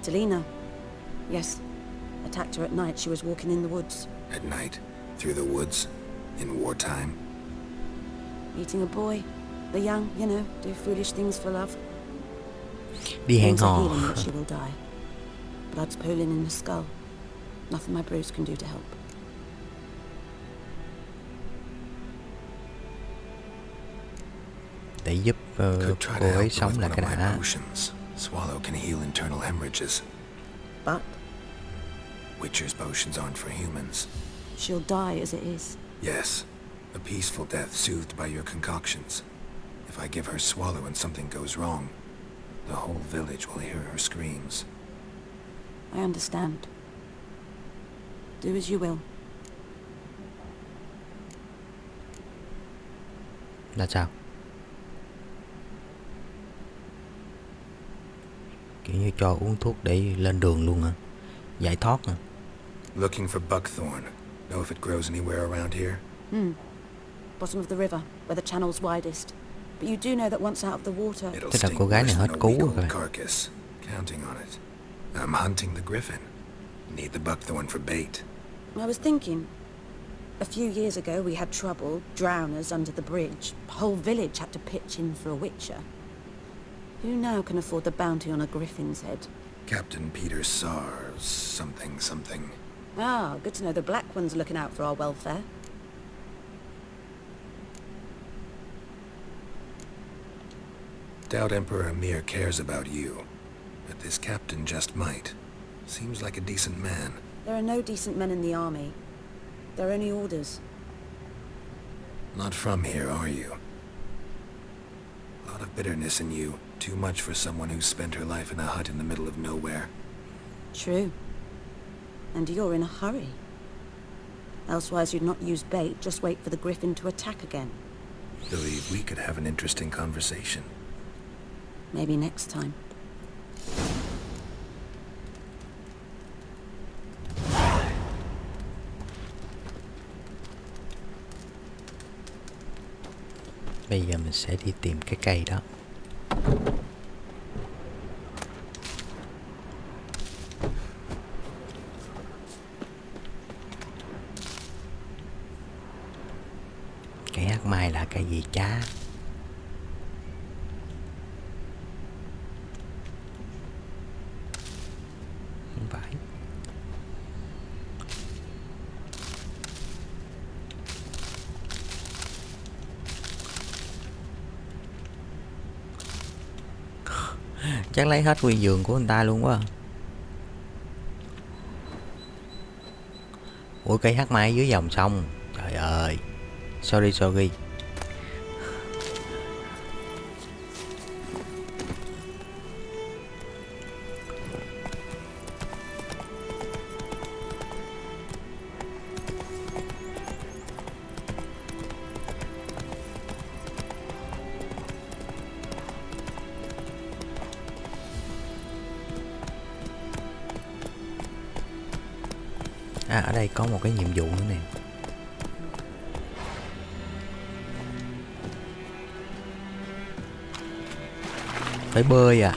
Delina. Yes. Attacked her at night. She was walking in the woods. At night? Through the woods? In wartime? Meeting a boy. The young, you know, do foolish things for love. Đi hẹn Things are hò. healing that she will die. Blood's pooling in the skull. Nothing my bruise can do to help. Để giúp Could try to cô help ấy her sống with lại one cái of my đã. potions. Swallow can heal internal hemorrhages. But Witcher's potions aren't for humans. she'll die as it is. Yes, a peaceful death soothed by your concoctions. If I give her Swallow and something goes wrong, the whole village will hear her screams. I understand. Do as you will. Là sao? Kiểu như cho uống thuốc để lên đường luôn hả? Giải thoát hả? Looking for buckthorn. Know if it grows anywhere around here? Bottom of the river, where the channel's widest. But you do know that once out of the water... It'll Thế là stink cô gái này worse hết than a cứu weak rồi old kìa. carcass. Counting on it. I'm hunting the griffin. Need the buckthorn for bait. I was thinking... A few years ago we had trouble, drowners under the bridge. The whole village had to pitch in for a witcher. Who now can afford the bounty on a griffin's head? Captain Peter Sars, something. Ah, good to know the Black One's looking out for our welfare. Doubt Emperor Emir cares about you. But this captain just might. Seems like a decent man. There are no decent men in the army. They're only orders. Not from here, are you? A lot of bitterness in you. Too much for someone who spent her life in a hut in the middle of nowhere. True. And you're in a hurry. Elsewise you'd not use bait, just wait for the griffin to attack again. Believe we could have an interesting conversation. Maybe next time. Bây giờ mình sẽ đi tìm cái cây đó. Cây hắc mai là cây gì cha? Không phải. Chắc lấy hết nguyên giường của người ta luôn quá. Ủa cây hát mai dưới dòng sông. Trời ơi. Sorry. À, ở đây có một cái nhiệm vụ nữa nè. Phải bơi à.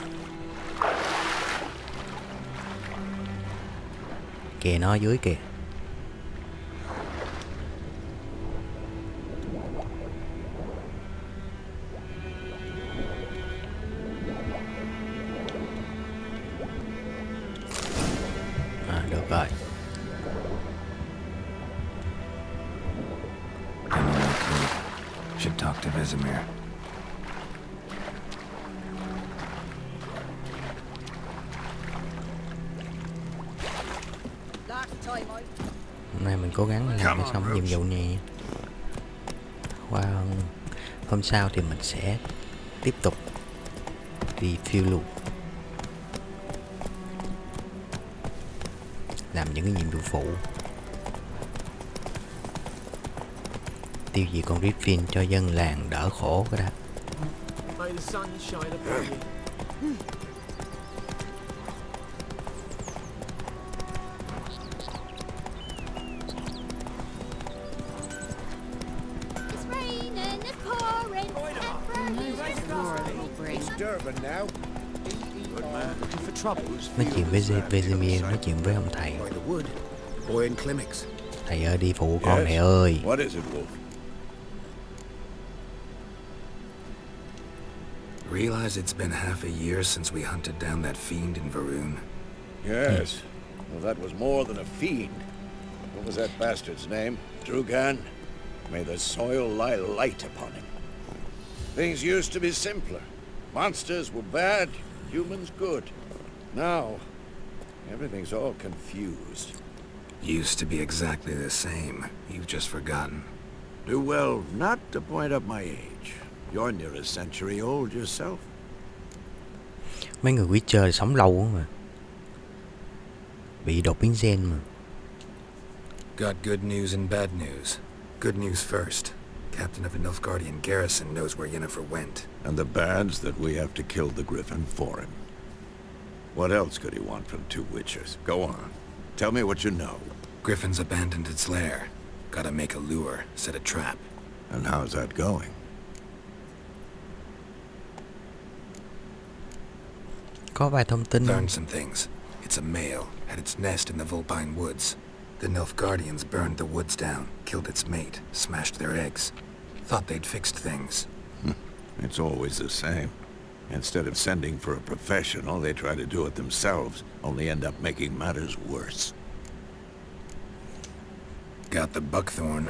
Kìa nó ở dưới kìa. À, được rồi. Should talk to Vesemir. Hôm nay mình cố gắng làm cho xong nhiệm vụ này. Qua hôm sau thì mình sẽ tiếp tục đi phiêu lưu, làm những cái nhiệm vụ phụ, tiêu diệt con Griffin cho dân làng đỡ khổ cái đó. Nói chuyện với Vesemir, nói chuyện với ông thầy. Thầy ơi, đi phụ con thầy ơi. Realize it's been half a year since we hunted down that fiend in Varun. Yes. Well, that was more than a fiend. What was that bastard's name? Drugan? May the soil lie light upon him. Things used to be simpler. Monsters were bad, humans good. Now, everything's all confused. Used to be exactly the same. You've just forgotten. Do well not to point up my age. You're near a century old yourself. Mấy người Witcher sống lâu quá mà. Bị đột biến gen mà. Got good news and bad news. Good news first. Captain of a Nilfgaardian garrison knows where Yennefer went. And the bad's that we have to kill the griffin for him. What else could he want from two witchers? Go on. Tell me what you know. Griffin's abandoned its lair. Gotta make a lure, set a trap. And how's that going? Có vài thông tin. Learned some things. It's a male, had its nest in the Vulpine woods. The Nilfgaardians burned the woods down, killed its mate, smashed their eggs. Thought they'd fixed things. It's always the same. Instead of sending for a professional, they try to do it themselves, only end up making matters worse. Got the buckthorn.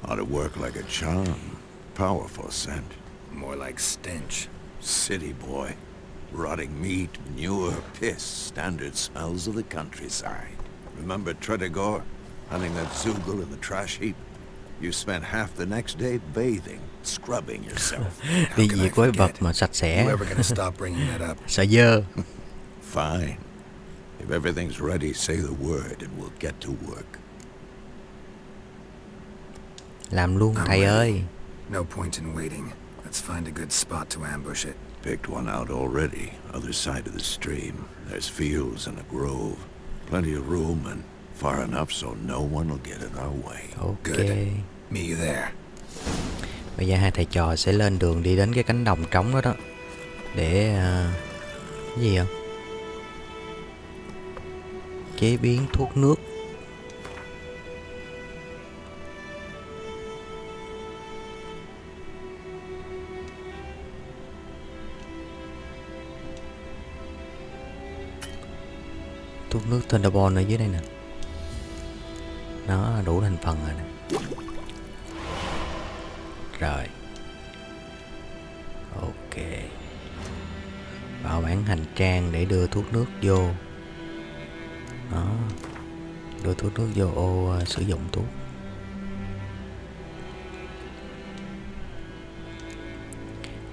Ought to work like a charm. Powerful scent. More like stench. City boy. Rotting meat, manure, piss, standard smells of the countryside. Remember Tredegor? Hunting that Zoogle in the trash heap? You spent half the next day bathing, scrubbing yourself. Đi diệt quái vật mà sạch sẽ. You ever gonna stop bringing that up? Sợ dơ. Fine. If everything's ready, say the word and we'll get to work. Làm luôn thầy ơi. No point in waiting. Let's find a good spot to ambush it. Picked one out already, other side of the stream. There's fields and a grove. Plenty of room and far enough so no one will get in our way. Ok. Good. Meet you there. Bây giờ hai thầy trò sẽ lên đường đi đến cái cánh đồng trống đó đó. Để... cái gì không? Chế biến thuốc nước. Thuốc nước Thunderbolt ở dưới đây nè. Nó đủ thành phần rồi nè. Rồi. Ok. Vào bảng hành trang để đưa thuốc nước vô. Đó. Đưa thuốc nước vô ô sử dụng thuốc.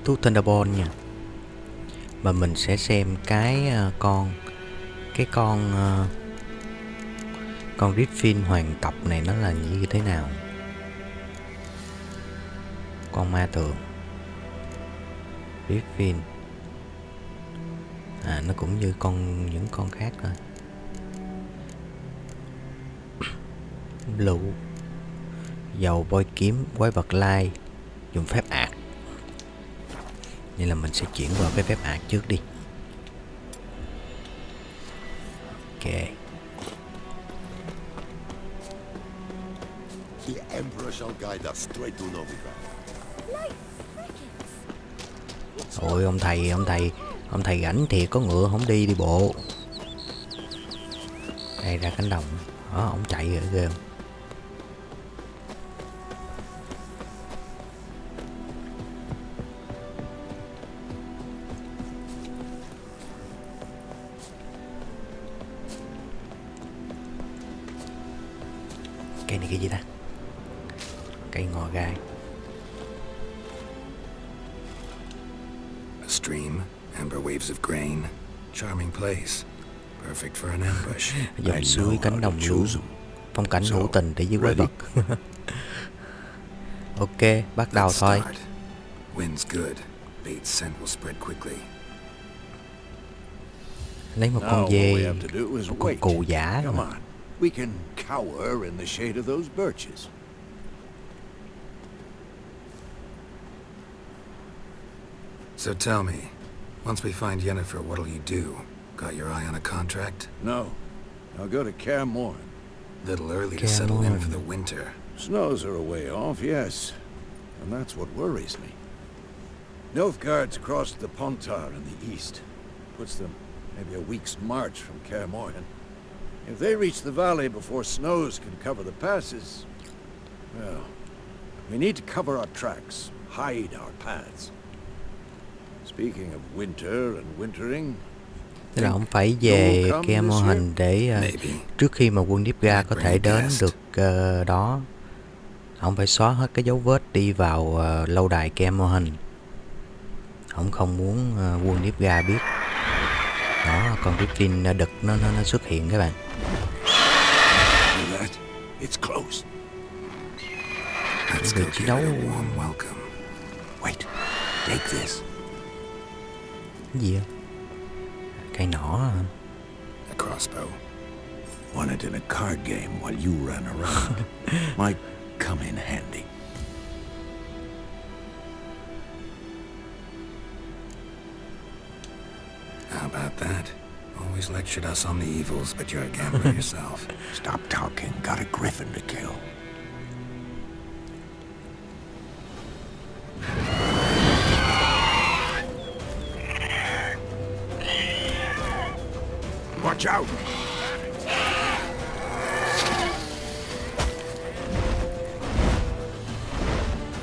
Thuốc Thunderbolt nha. Mà mình sẽ xem cái con Griffin hoàng tộc này nó là như thế nào. Con ma tường Griffin. Nó cũng như những con khác thôi. Lũ dầu bôi kiếm quái vật lai dùng phép ạt. Nên là mình sẽ chuyển vào cái phép ạt trước đi. Ok. The Emperor shall guide us straight to Nilfgaard. Ôi ông thầy rảnh thiệt, có ngựa không đi bộ. Đây ra cánh đồng. Đó, ông chạy rồi ghê không? Cây này cái gì ta? Cây ngò gai. A stream, amber waves of grain, charming place, perfect for an ambush. Dòng suối cánh đồng lúa, phong cảnh hữu tình để với quái vật. Ok, bắt đầu thôi. Wind's good. Bait scent will spread quickly. Lấy một con dê, một con cù giả. Come on. We can cower in the shade of those birches. So tell me, once we find Yennefer, what'll you do? Got your eye on a contract? No. I'll go to Kaer Morhen. Little early to settle in for the winter. Snows are a way off, yes. And that's what worries me. Nilfgaard's crossed the Pontar in the east. Puts them maybe a week's march from Kaer Morhen. If they reach the valley before snows can cover the passes, well, we need to cover our tracks, hide our paths. Speaking of winter and wintering, tức là ông phải về Kaer Morhen để trước khi mà quân Nilfgaard có thể đến được đó, ông phải xóa hết cái dấu vết đi vào lâu đài Kaer Morhen. Ông không muốn quân Nilfgaard biết. Đó, con Griffin đực nó xuất hiện các bạn. It's close. Let's go give it a warm welcome. Wait, take this. Cái gì vậy? Cây nỏ hả? A crossbow. Won it in a card game while you ran around. Might come in handy. How about that? Always lectured us on the evils, but you're a gambler yourself. Stop talking. Got a griffin to kill. Watch out!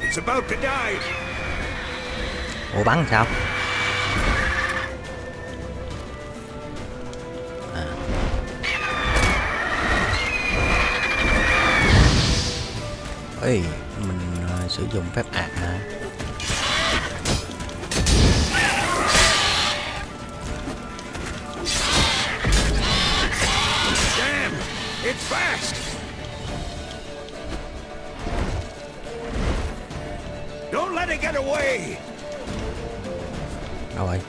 It's about to die. Ủa bắn sao? Ê, mình sử dụng phép ạt hả? Damn, it's fast. Don't let it get away. Đâu rồi?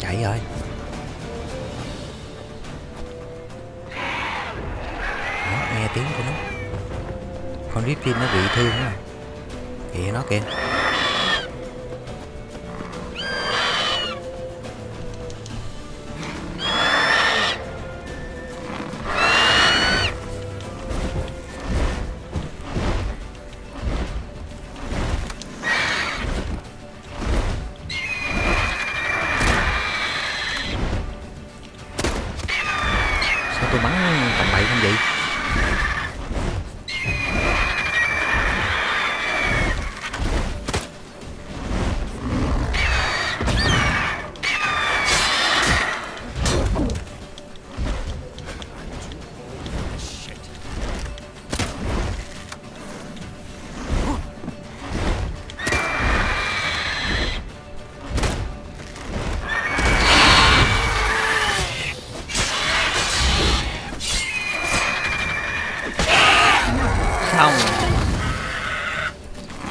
Chạy rồi. Đó, nghe tiếng của nó. Con Griffin nó bị thương rồi. Kìa nó kìa.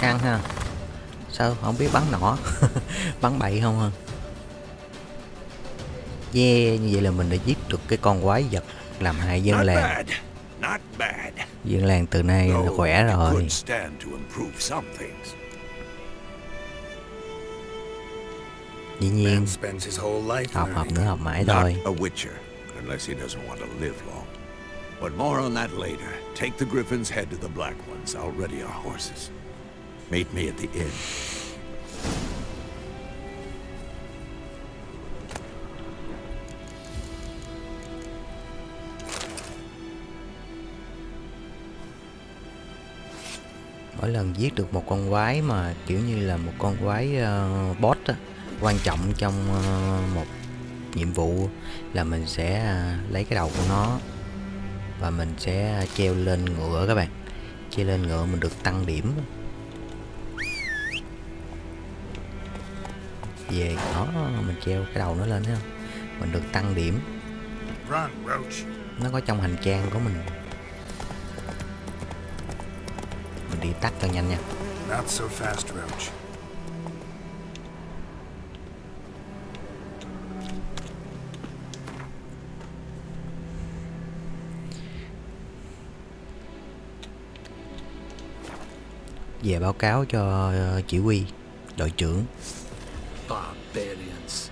căng ha. Sao không biết bắn nỏ. Bắn bậy không ha. Yeah, như vậy là mình đã giết được cái con quái vật làm hại dân làng. Dân làng từ nay nó khỏe rồi. Dĩ nhiên học nữa, học mãi thôi. But more on that later. Take the Griffin's head to the Black Ones. I'll ready our horses. Meet me at the inn. Mỗi lần giết được một con quái mà kiểu như là một con quái boss á, quan trọng trong một nhiệm vụ là mình sẽ lấy cái đầu của nó và mình sẽ treo lên ngựa các bạn. Treo lên ngựa mình được tăng điểm. Về đó mình treo cái đầu nó lên thấy không? Mình được tăng điểm. Nó có trong hành trang của mình. Mình đi tắt cho nhanh nha. Not so fast, Roach. Về báo cáo cho chỉ huy đội trưởng. Barbarians.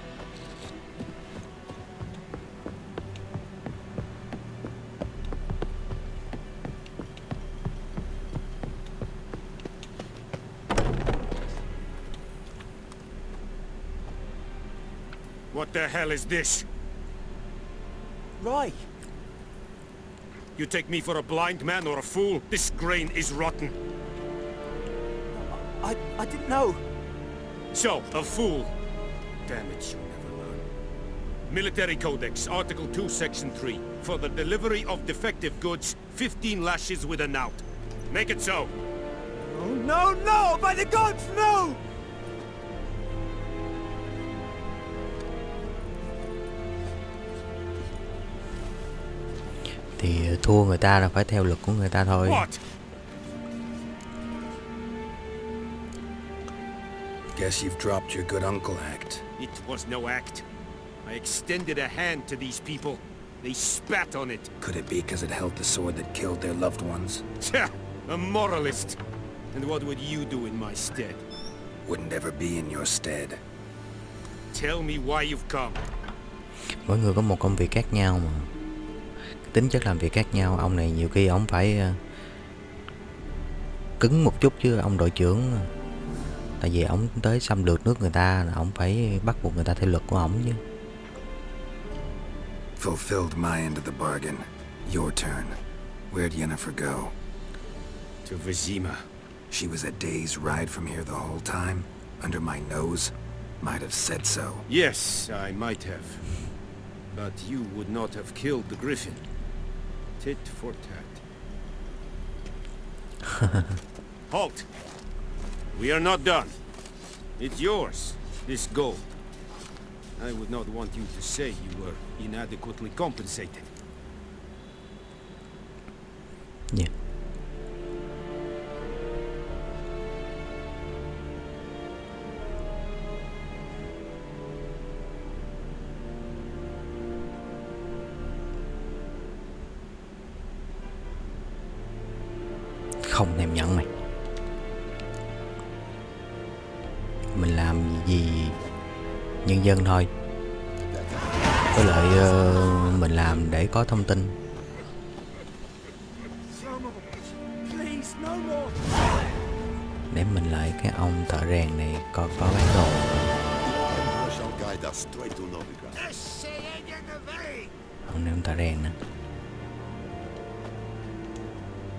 What the hell is this? Right. You take me for a blind man or a fool? This grain is rotten. I didn't know. So, a fool. Damn it, you never learn. Military Codex, Article 2, Section 3. For the delivery of defective goods, 15 lashes with a knout. Make it so. Oh, no, no! By the gods, no! Thì thua người ta là phải theo luật của người ta thôi. What? Guess you've dropped your good uncle act. It was no act. I extended a hand to these people. They spat on it. Could it be because it held the sword that killed their loved ones? Tja, a moralist. And what would you do in my stead? Wouldn't ever be in your stead. Tell me why you've come. Mỗi người có một công việc khác nhau mà. Tính chất làm việc khác nhau. Ông này nhiều khi ông phải cứng một chút chứ ông đội trưởng. Tại vì ông tới xâm lược nước người ta là ông phải bắt buộc người ta theo luật của ông chứ. Fulfilled my end of the bargain. Your turn. Where'd Yennefer go? To Vizima. She was a day's ride from here the whole time? Under my nose? Might have said so. Yes, I might have. But you would not have killed the griffin. Tit for tat. Halt! We are not done. It's yours, this gold. I would not want you to say you were inadequately compensated. Yeah. Không thèm nhận mày. Mình làm gì nhân dân thôi. Với lại mình làm để có thông tin. Để mình lại cái ông thợ rèn này coi có bán đồ. Ông này ông thợ rèn nè.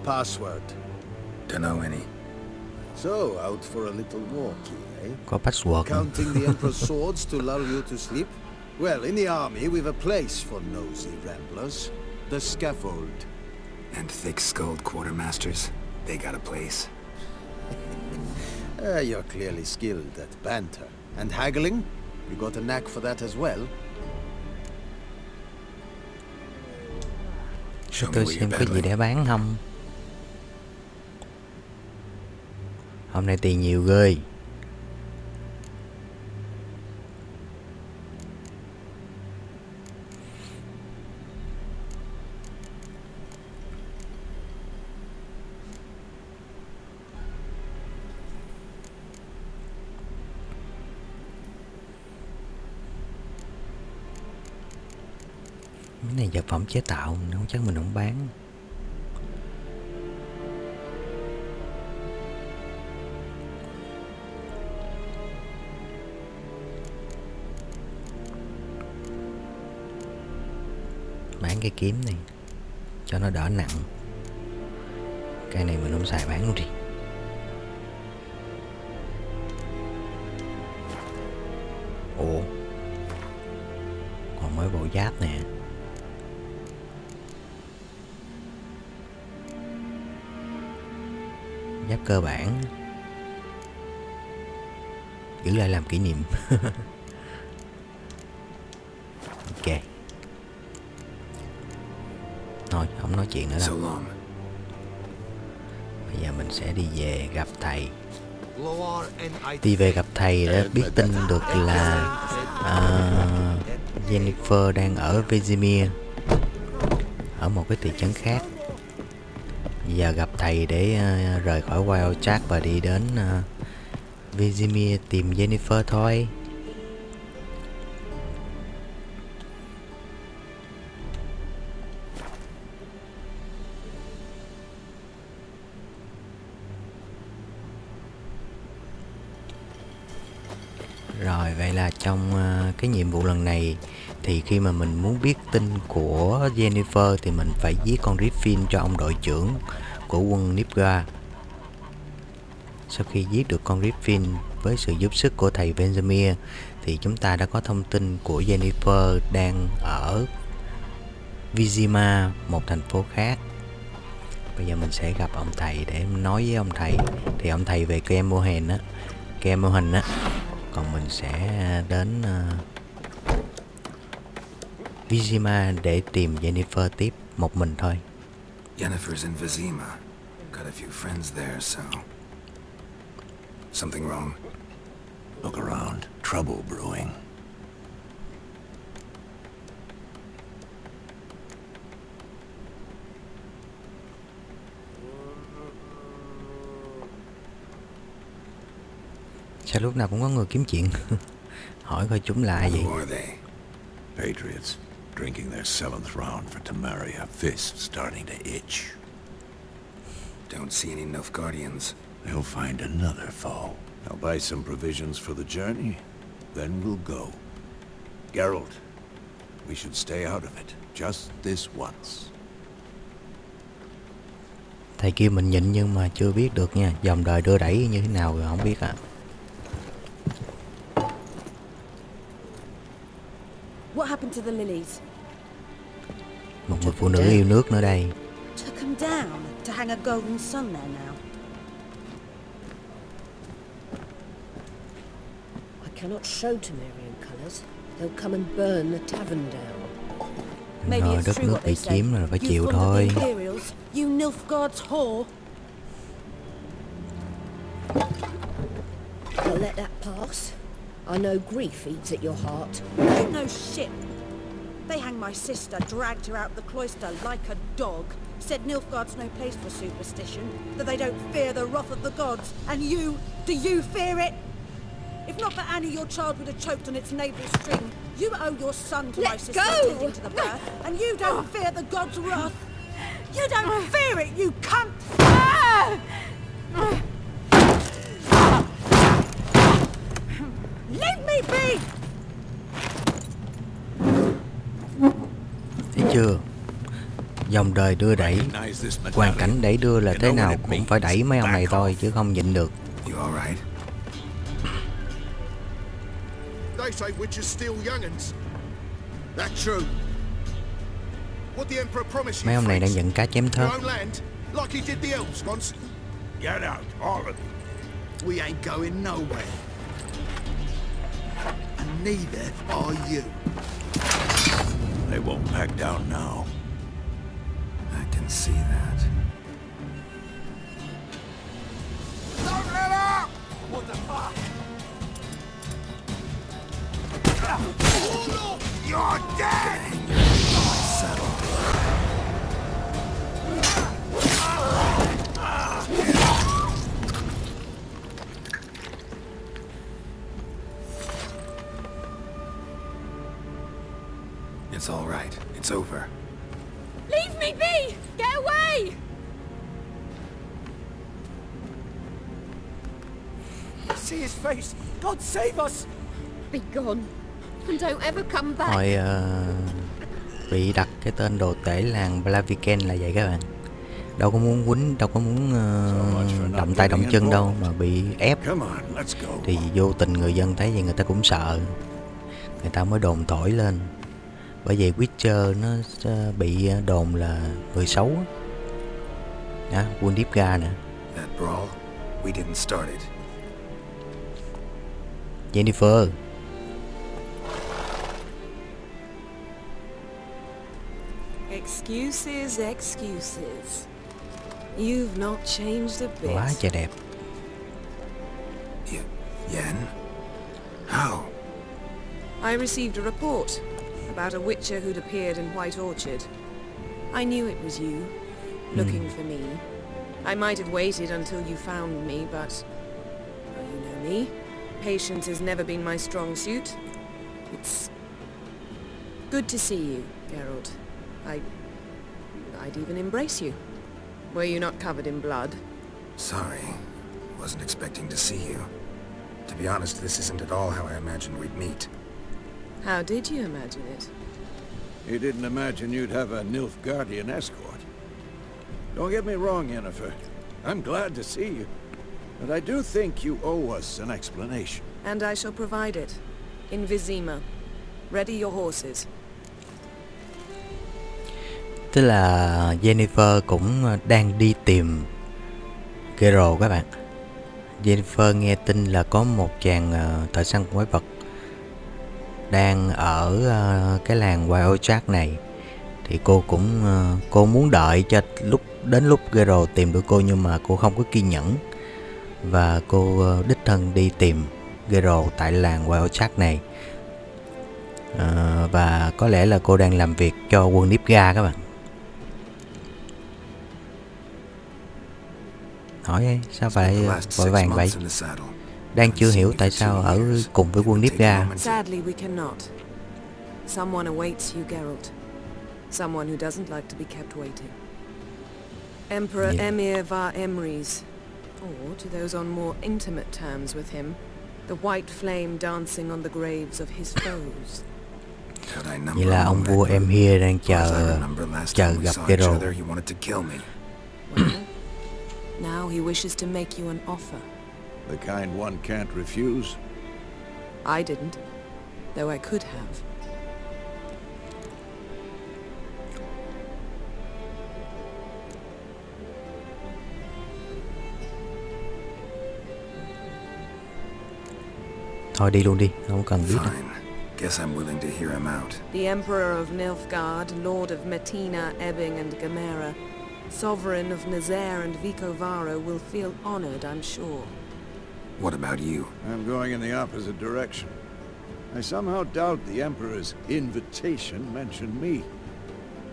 Password. Dunno any. So, out for a little walkie, eh? Có password. Counting the Emperor's swords to lull you to sleep? Well, in the army, we've a place for nosy ramblers. The scaffold. And thick-skulled quartermasters? They got a place. You're clearly skilled at banter. And haggling? You got a knack for that as well? Show me Tôi what xem you're có gì để bán không. Hôm nay tiền nhiều ghê. Cái này vật phẩm chế tạo, không chắc mình không bán. Bán cái kiếm này cho nó đỡ nặng. Cái này mình không xài, bán luôn đi. Ủa, còn mấy bộ giáp nè. Giáp cơ bản giữ lại làm kỷ niệm. Ok, thôi không nói chuyện nữa đâu. Bây giờ mình sẽ đi về gặp thầy. Đi về gặp thầy để biết tin được là Yennefer đang ở Vesemir, ở một cái thị trấn khác. Bây giờ gặp thầy để rời khỏi Wildchat và đi đến Vesemir tìm Yennefer thôi. Rồi, vậy là trong cái nhiệm vụ lần này thì khi mà mình muốn biết tin của Yennefer thì mình phải giết con Griffin cho ông đội trưởng của quân Nilfgaard. Sau khi giết được con Griffin với sự giúp sức của thầy Vesemir thì chúng ta đã có thông tin của Yennefer đang ở Vizima, một thành phố khác. Bây giờ mình sẽ gặp ông thầy để nói với ông thầy. Thì ông thầy về cái mô hình á. Còn mình sẽ đến Vizima để tìm Yennefer tiếp một mình thôi. Yennefer's in Vizima. Got a few friends there, so... Something wrong? Look around. Trouble brewing. Sao lúc nào cũng có người kiếm chuyện? Hỏi coi chúng là ai vậy? Who are they? Patriots, drinking their 7th round for Temeria, fists starting to itch. Don't see any Nilfgaardians. They'll find another foe. I'll buy some provisions for the journey, then we'll go. Geralt, we should stay out of it, just this once. Thầy kêu mình nhịn nhưng mà chưa biết được nha. Dòng đời đưa đẩy như thế nào rồi không biết ạ. What happened to the lilies? Một người phụ nữ yêu nước nữa đây. Took them down to hang a golden sun there now. I cannot show Temerian colours. They'll come and burn the tavern down. Rồi đất nước bị chiếm rồi phải chịu thôi. You Nilfgaard's whore. I'll let that pass. I know grief eats at your heart. You know shit. They hanged my sister, dragged her out the cloister like a dog. Said Nilfgaard's no place for superstition, that they don't fear the wrath of the gods. And you, do you fear it? If not for Annie, your child would have choked on its navel string. You owe your son to my sister attending to the birth, and you don't fear the gods' wrath. You don't fear it, you cunt! Leave me be! Thấy chưa? Dòng đời đưa đẩy, hoàn cảnh đẩy đưa là thế nào cũng phải đẩy mấy ông này thôi chứ không nhịn được. They say witches steal young'uns. That's true. What the Emperor promised you? Mấy ông này đang giận cá chém thớt. Your own land, like he did the elves once. Get out, all of you. We ain't going nowhere. And neither are you. They won't back down now. I can see that. Don't let It's all right. It's over. Leave me be! Get away! See his face! God save us! Be gone, and don't ever come back. Hồi bị đặt cái tên đồ tể làng Blaviken là vậy các bạn. Đâu có muốn quýnh, đâu có muốn động tay động chân đâu, mà bị ép. Thì vô tình người dân thấy vậy người ta cũng sợ, người ta mới đồn thổi lên. Bởi vậy Witcher nó bị đồn là người xấu đó, quân Nilfgaard nè. Yennefer. Excuses, excuses. You've not changed a bit. Quá trời đẹp. Yen? How? I received a report about a witcher who'd appeared in White Orchard. I knew it was you, looking for me. I might have waited until you found me, but... well, you know me. Patience has never been my strong suit. It's good to see you, Geralt. I'd even embrace you. Were you not covered in blood? Sorry. Wasn't expecting to see you. To be honest, this isn't at all how I imagined we'd meet. How did you imagine it? You didn't imagine you'd have a Nilfgaardian escort. Don't get me wrong, Yennefer. I'm glad to see you. But I do think you owe us an explanation. And I shall provide it. In Vizima. Ready your horses. Tức là Yennefer cũng đang đi tìm Geralt các bạn. Yennefer nghe tin là có một chàng thợ săn quái vật đang ở cái làng White Orchard này. Thì cô cũng cô muốn đợi cho đến lúc Geralt tìm được cô, nhưng mà cô không có kiên nhẫn. Và cô đích thân đi tìm Geralt tại làng White Orchard này. Và có lẽ là cô đang làm việc cho quân Nilfgaard các bạn. Hỏi sao phải vội vàng vậy? Đang chưa hiểu tại sao ở cùng với quân Nilfgaard. Sadly we cannot. Someone awaits you, Geralt. Someone who doesn't like to be kept waiting. Emperor Emir var Emrys, or to those on more intimate terms with him, the white flame dancing on the graves of his foes. Vậy là ông vua Emir đang chờ gặp Geralt. Well, now he wishes to make you an offer. The kind one can't refuse. I didn't, though I could have. Thôi đi luôn đi, không cần biết đâu. Guess I'm willing to hear him out. The Emperor of Nilfgaard, Lord of Metina, Ebbing and Gamera, Sovereign of Nazaire and Vicovaro will feel honored, I'm sure. What about you? I'm going in the opposite direction. I somehow doubt the Emperor's invitation mentioned me.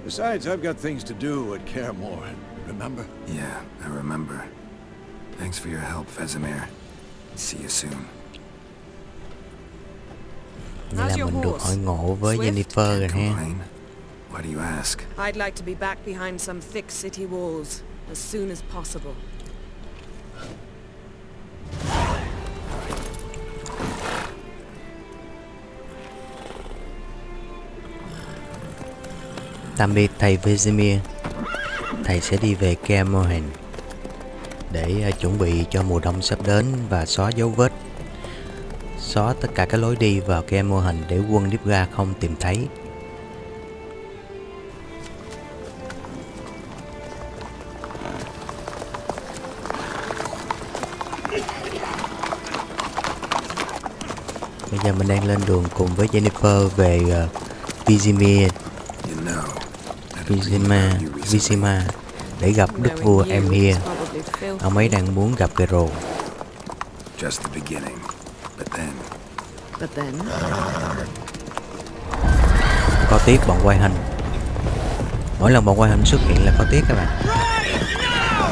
Besides, I've got things to do at Kaer Morhen, remember? Yeah, I remember. Thanks for your help, Vesemir. See you soon. Vậy là mình được hội ngộ với Yennefer rồi ha. Why do you ask? I'd like to be back behind some thick city walls as soon as possible. Tạm biệt thầy Vesemir. Thầy sẽ đi về Kaer Morhen để chuẩn bị cho mùa đông sắp đến và xóa dấu vết, xóa tất cả các lối đi vào Kaer Morhen để quân Nilfgaard không tìm thấy. Bây giờ mình đang lên đường cùng với Yennefer về Vizima để gặp đức vua Emir. Ông ấy đang muốn gặp Geralt. Just the beginning. But then... But then? Có tiếc bọn quay hình. Mỗi lần bọn quay hình xuất hiện là có tiếc các bạn.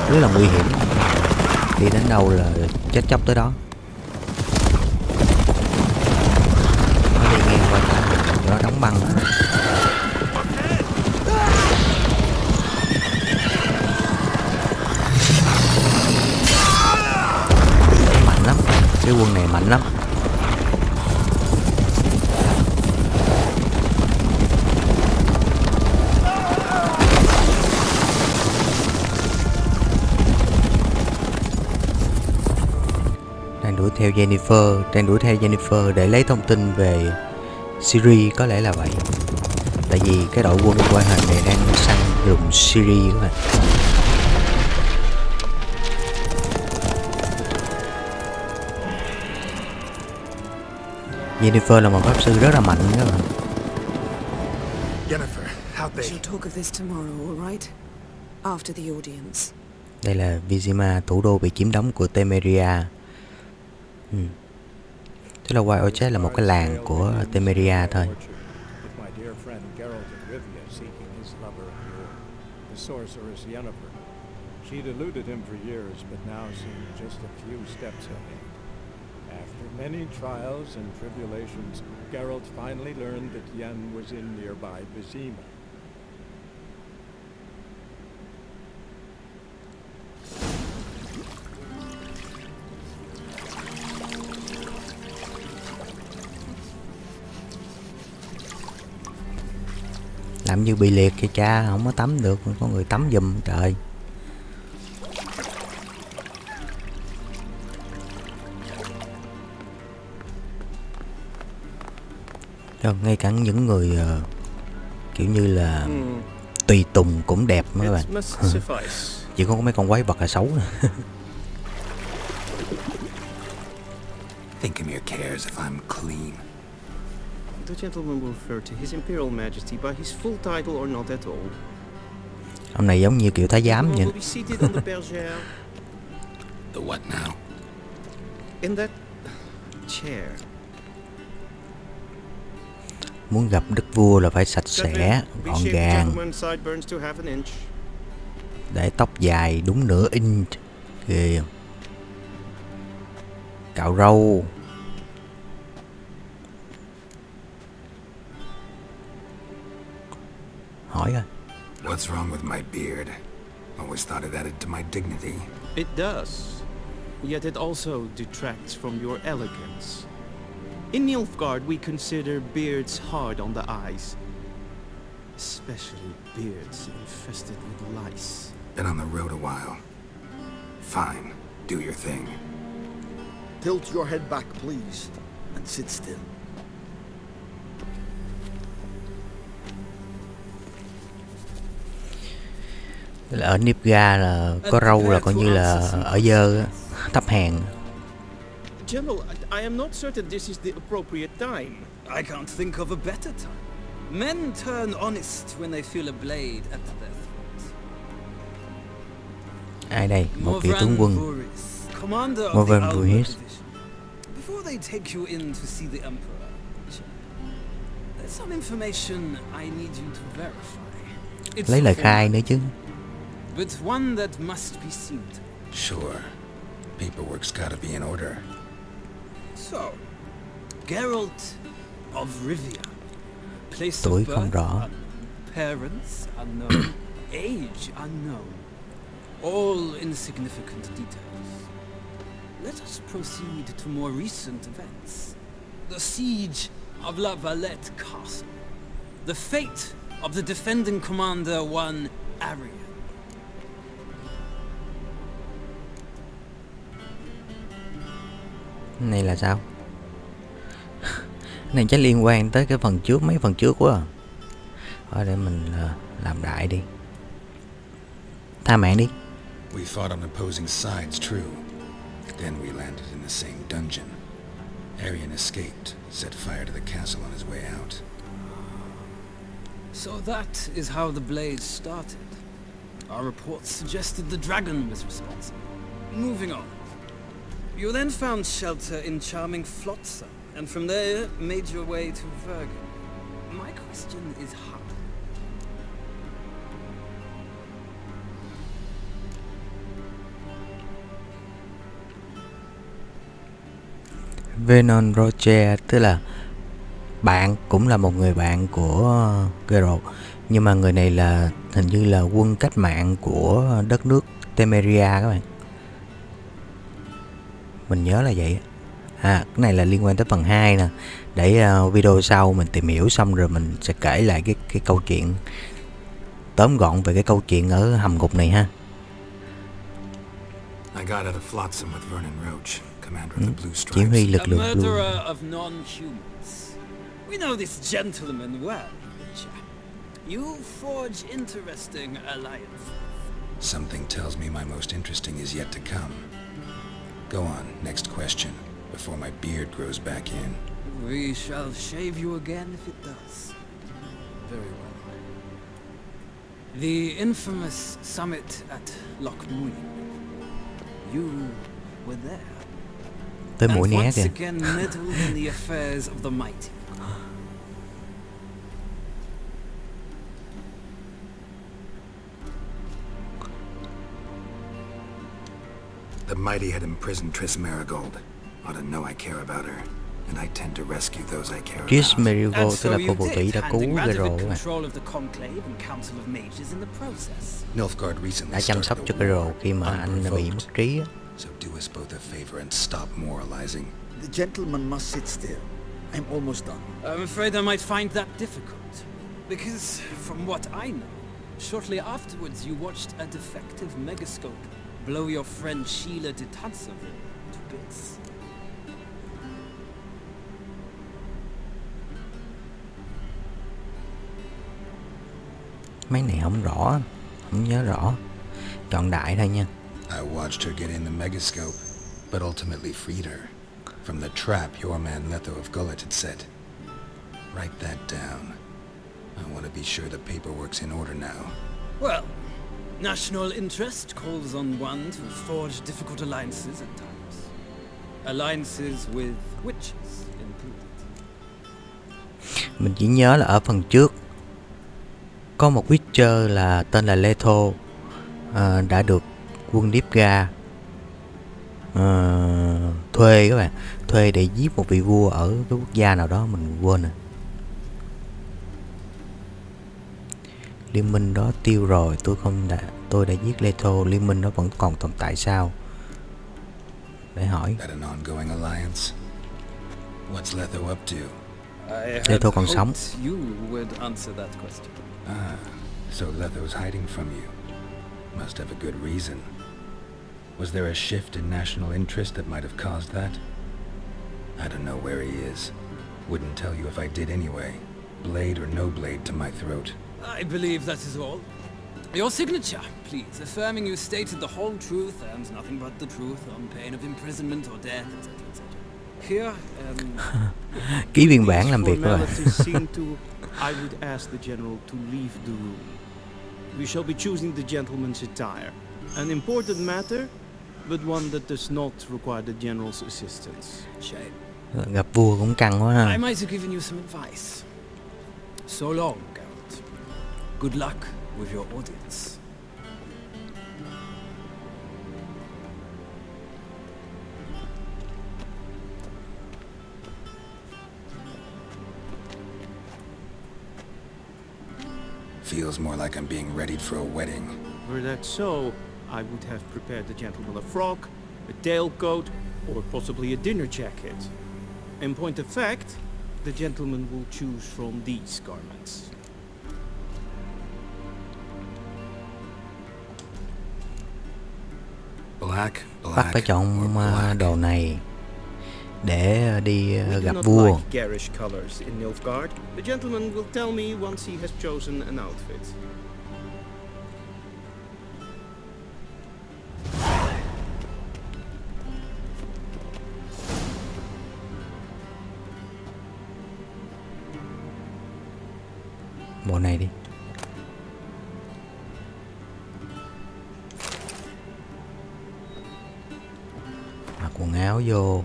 Rất là nguy hiểm. Đi đến đâu là chết chóc tới đó. Nó đi ngang qua chỗ nó đóng băng. Mạnh lắm. Cái quân này mạnh lắm. Đang đuổi theo Yennefer để lấy thông tin về Ciri, có lẽ là vậy. Tại vì cái đội quân qua hình này đang săn lùng Ciri các bạn. Yennefer là một pháp sư rất là mạnh các bạn. Yennefer, how'd they... We'll talk of this tomorrow, all right? After the audience. Đây là Vizima, thủ đô bị chiếm đóng của Temeria. Tức là White Orchard là một cái làng của Temeria thôi. She'd eluded him for years, but now seemed just a few steps ahead. After many trials and tribulations, Geralt finally learned that Yen was in nearby Vizima. Làm như bị liệt kìa cha, không có tắm được, có người tắm giùm trời. Ngay cả những người kiểu như là tùy tùng cũng đẹp mấy bạn. Chỉ có mấy con quái vật là xấu nè. Vesemir cares if I'm clean. The gentleman will refer to His Imperial Majesty by his full title or not at all. Ông này giống như kiểu thái giám vậy. The what now? In that chair. Muốn gặp đức vua là phải sạch sẽ, gọn gàng. Để tóc dài đúng nửa inch. Kìa. Cạo râu. Hỏi coi. What's wrong with my beard? Always thought it added to my dignity. It does. Yet it also detracts from your elegance. In Nilfgaard, we consider beards hard on the eyes. Especially beards infested with lice. Been on the road a while. Fine. Do your thing. Tilt your head back, please. And sit still. Ở Nilfgaard là có râu là coi như là ở dơ, thấp hèn. General, I am not certain this is the appropriate time. I can't think of a better time. Men turn honest when they feel a blade at their throat. Ai đây? Một vị tướng quân. Vengerberg. Before they take you in to see the Emperor, there's some information I need you to verify. Lấy lời khai nữa chứ. But one that must be seen to. Sure. Paperwork's gotta be in order. So, Geralt of Rivia. Place Tuổi of không birth rõ. unknown, parents unknown, age unknown. All insignificant details. Let us proceed to more recent events. The siege of La Valette Castle. The fate of the defending commander, one Arian. Này là sao? Này chắc liên quan tới cái phần trước, mấy phần trước quá à. Thôi để mình làm đại đi. Tha mạng đi. We fought on opposing sides, true. Then we landed in the same dungeon. Arian escaped, set fire to the castle on his way out. So that is how the blaze started. Our reports suggested the dragon was responsible. Moving on. You then found shelter in charming Flotsam, and from there made your way to Vergen. My question is how? Vengerberg tức là bạn, cũng là một người bạn của Geralt, nhưng mà người này là hình như là quân cách mạng của đất nước Temeria các bạn. Mình nhớ là vậy. Cái này là liên quan tới phần 2 nè. Để video sau mình tìm hiểu xong rồi mình sẽ kể lại cái câu chuyện tóm gọn về cái câu chuyện ở hầm ngục này ha. I got out of Flotsam with Vernon Roach, commander of the Blue Chỉ huy lực lượng Blue. Murderer of non-humans. We know this gentleman well. You forge interesting alliances. Something tells me my most interesting is yet to come. Go on, next question, before my beard grows back in. We shall shave you again if it does. Very well. The infamous summit at Loch Muin. You were there. Tới mũi né kìa. Once again meddled in the affairs of the mighty. The mighty had imprisoned Triss Marigold. Ought to know I care about her, and I tend to rescue those I care about. Triss Marigold tức là cô phù thủy đã cứu Geralt đã chăm sóc cho Geralt khi mà anh bị mất trí. So do us both a favor and stop moralizing. The gentleman must sit still. I'm almost done. I'm afraid I might find that difficult, because from what I know, shortly afterwards you watched a defective megascope blow your friend Sheila de Tanseville to bits. Mấy này không rõ, không nhớ rõ. Chọn đại thôi nha. I watched her get in the megascope, but ultimately freed her from the trap your man Letho of Gullet had set. Write that down. I want to be sure the paperwork's in order now. Well, national interest calls on one to forge difficult alliances at times. Alliances with witches included. Mình chỉ nhớ là ở phần trước có một witcher là tên là Letho đã được quân Nilfgaard thuê các bạn, thuê để giết một vị vua ở cái quốc gia nào đó mình quên rồi. Liên minh đó tiêu rồi, tôi đã giết Letho, liên minh đó vẫn còn tồn tại sao? Để hỏi. Letho còn sống. So Letho's hiding from you. Must have a good reason. Was there a shift in national interest that might have caused that? I don't know where he is. Wouldn't tell you if I did anyway. Blade or no blade to my throat. I believe that is all. Your signature, please, affirming you stated the whole truth and nothing but the truth on pain of imprisonment or death, etc. Here, ký biên bản làm việc rồi. I would ask the general to leave the room. We shall be choosing the gentleman's attire. An important matter, but one that does not require the general's assistance. Shame. Gặp vua cũng căng quá ha. I might have given you some advice. So long, Geralt. Good luck with your audience. Feels more like I'm being readied for a wedding. Were that so, I would have prepared the gentleman a frock, a tailcoat, or possibly a dinner jacket. In point of fact, the gentleman will choose from these garments. Bác phải chọn đồ này để đi gặp vua. Garish colors in Nilfgaard. The gentleman will tell me once he has chosen an outfit. Bộ này đi. Mặc quần áo vô.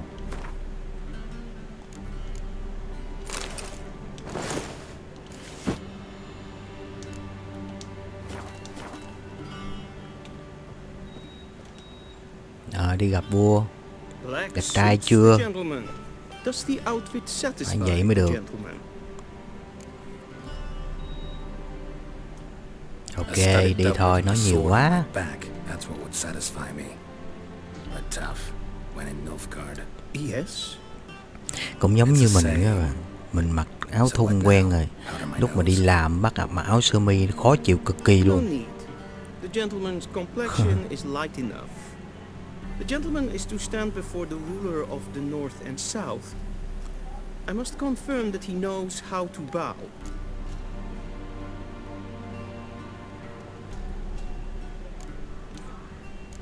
Đi gặp vua. Đẹp trai chưa? Phải vậy mới được. Ok, đi thôi, nói nhiều quá. Cũng giống như mình các bạn. Mình mặc áo thun quen rồi. Lúc mà đi làm bắt gặp mặc áo sơ mi khó chịu cực kỳ luôn. The gentleman is to stand before the ruler of the North and South. I must confirm that he knows how to bow.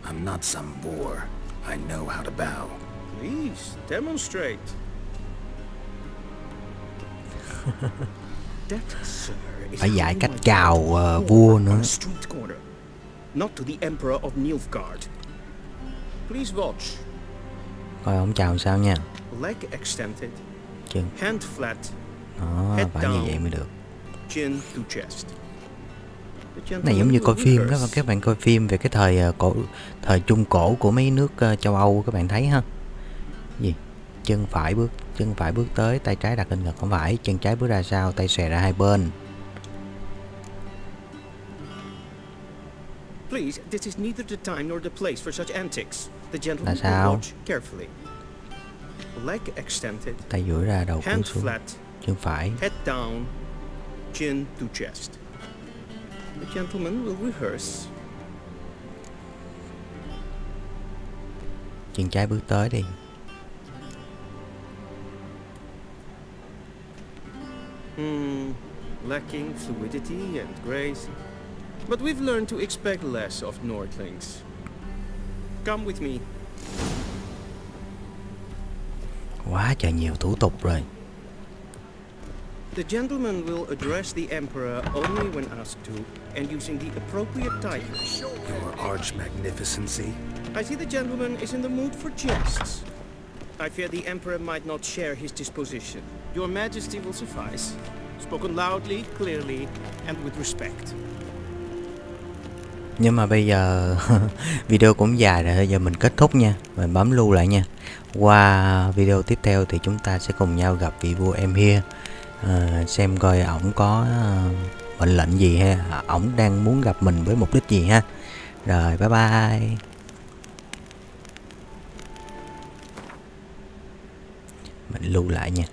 I'm not some boor. I know how to bow. Please, demonstrate. That, sir, is phải dạy cách chào vua nữa. Not to the Emperor of Nilfgaard. Please watch. Coi ông chào sao nha. Leg extended. Chân. Hand flat. Đó, phải như vậy mới được. Chin to chest. Này giống như coi phim đó, các bạn coi phim về cái thời trung cổ của mấy nước châu Âu, các bạn thấy ha. Gì? Chân phải bước tới, tay trái đặt lên ngực, không phải, chân trái bước ra sau, tay xòe ra hai bên. Please, this is neither the time nor the place for such antics. The gentleman Là sao? will watch carefully. Leg extended. Tay duỗi ra, đầu cúi Hand xuống. flat. Chân phải. Head down. Chin to chest. The gentleman will rehearse. Chân trái bước tới đi. Lacking fluidity and grace. But we've learned to expect less of Nordlings. Come with me. Quá trời nhiều thủ tục rồi. The gentleman will address the Emperor only when asked to, and using the appropriate titles. Your arch magnificency. I see the gentleman is in the mood for jests. I fear the Emperor might not share his disposition. Your Majesty will suffice. Spoken loudly, clearly, and with respect. Nhưng mà bây giờ video cũng dài rồi, giờ mình kết thúc nha. Mình bấm lưu lại nha. Qua video tiếp theo thì chúng ta sẽ cùng nhau gặp vị vua Vesemir, xem coi ổng có mệnh lệnh gì ha, ổng đang muốn gặp mình với mục đích gì ha. Rồi, bye bye. Mình lưu lại nha.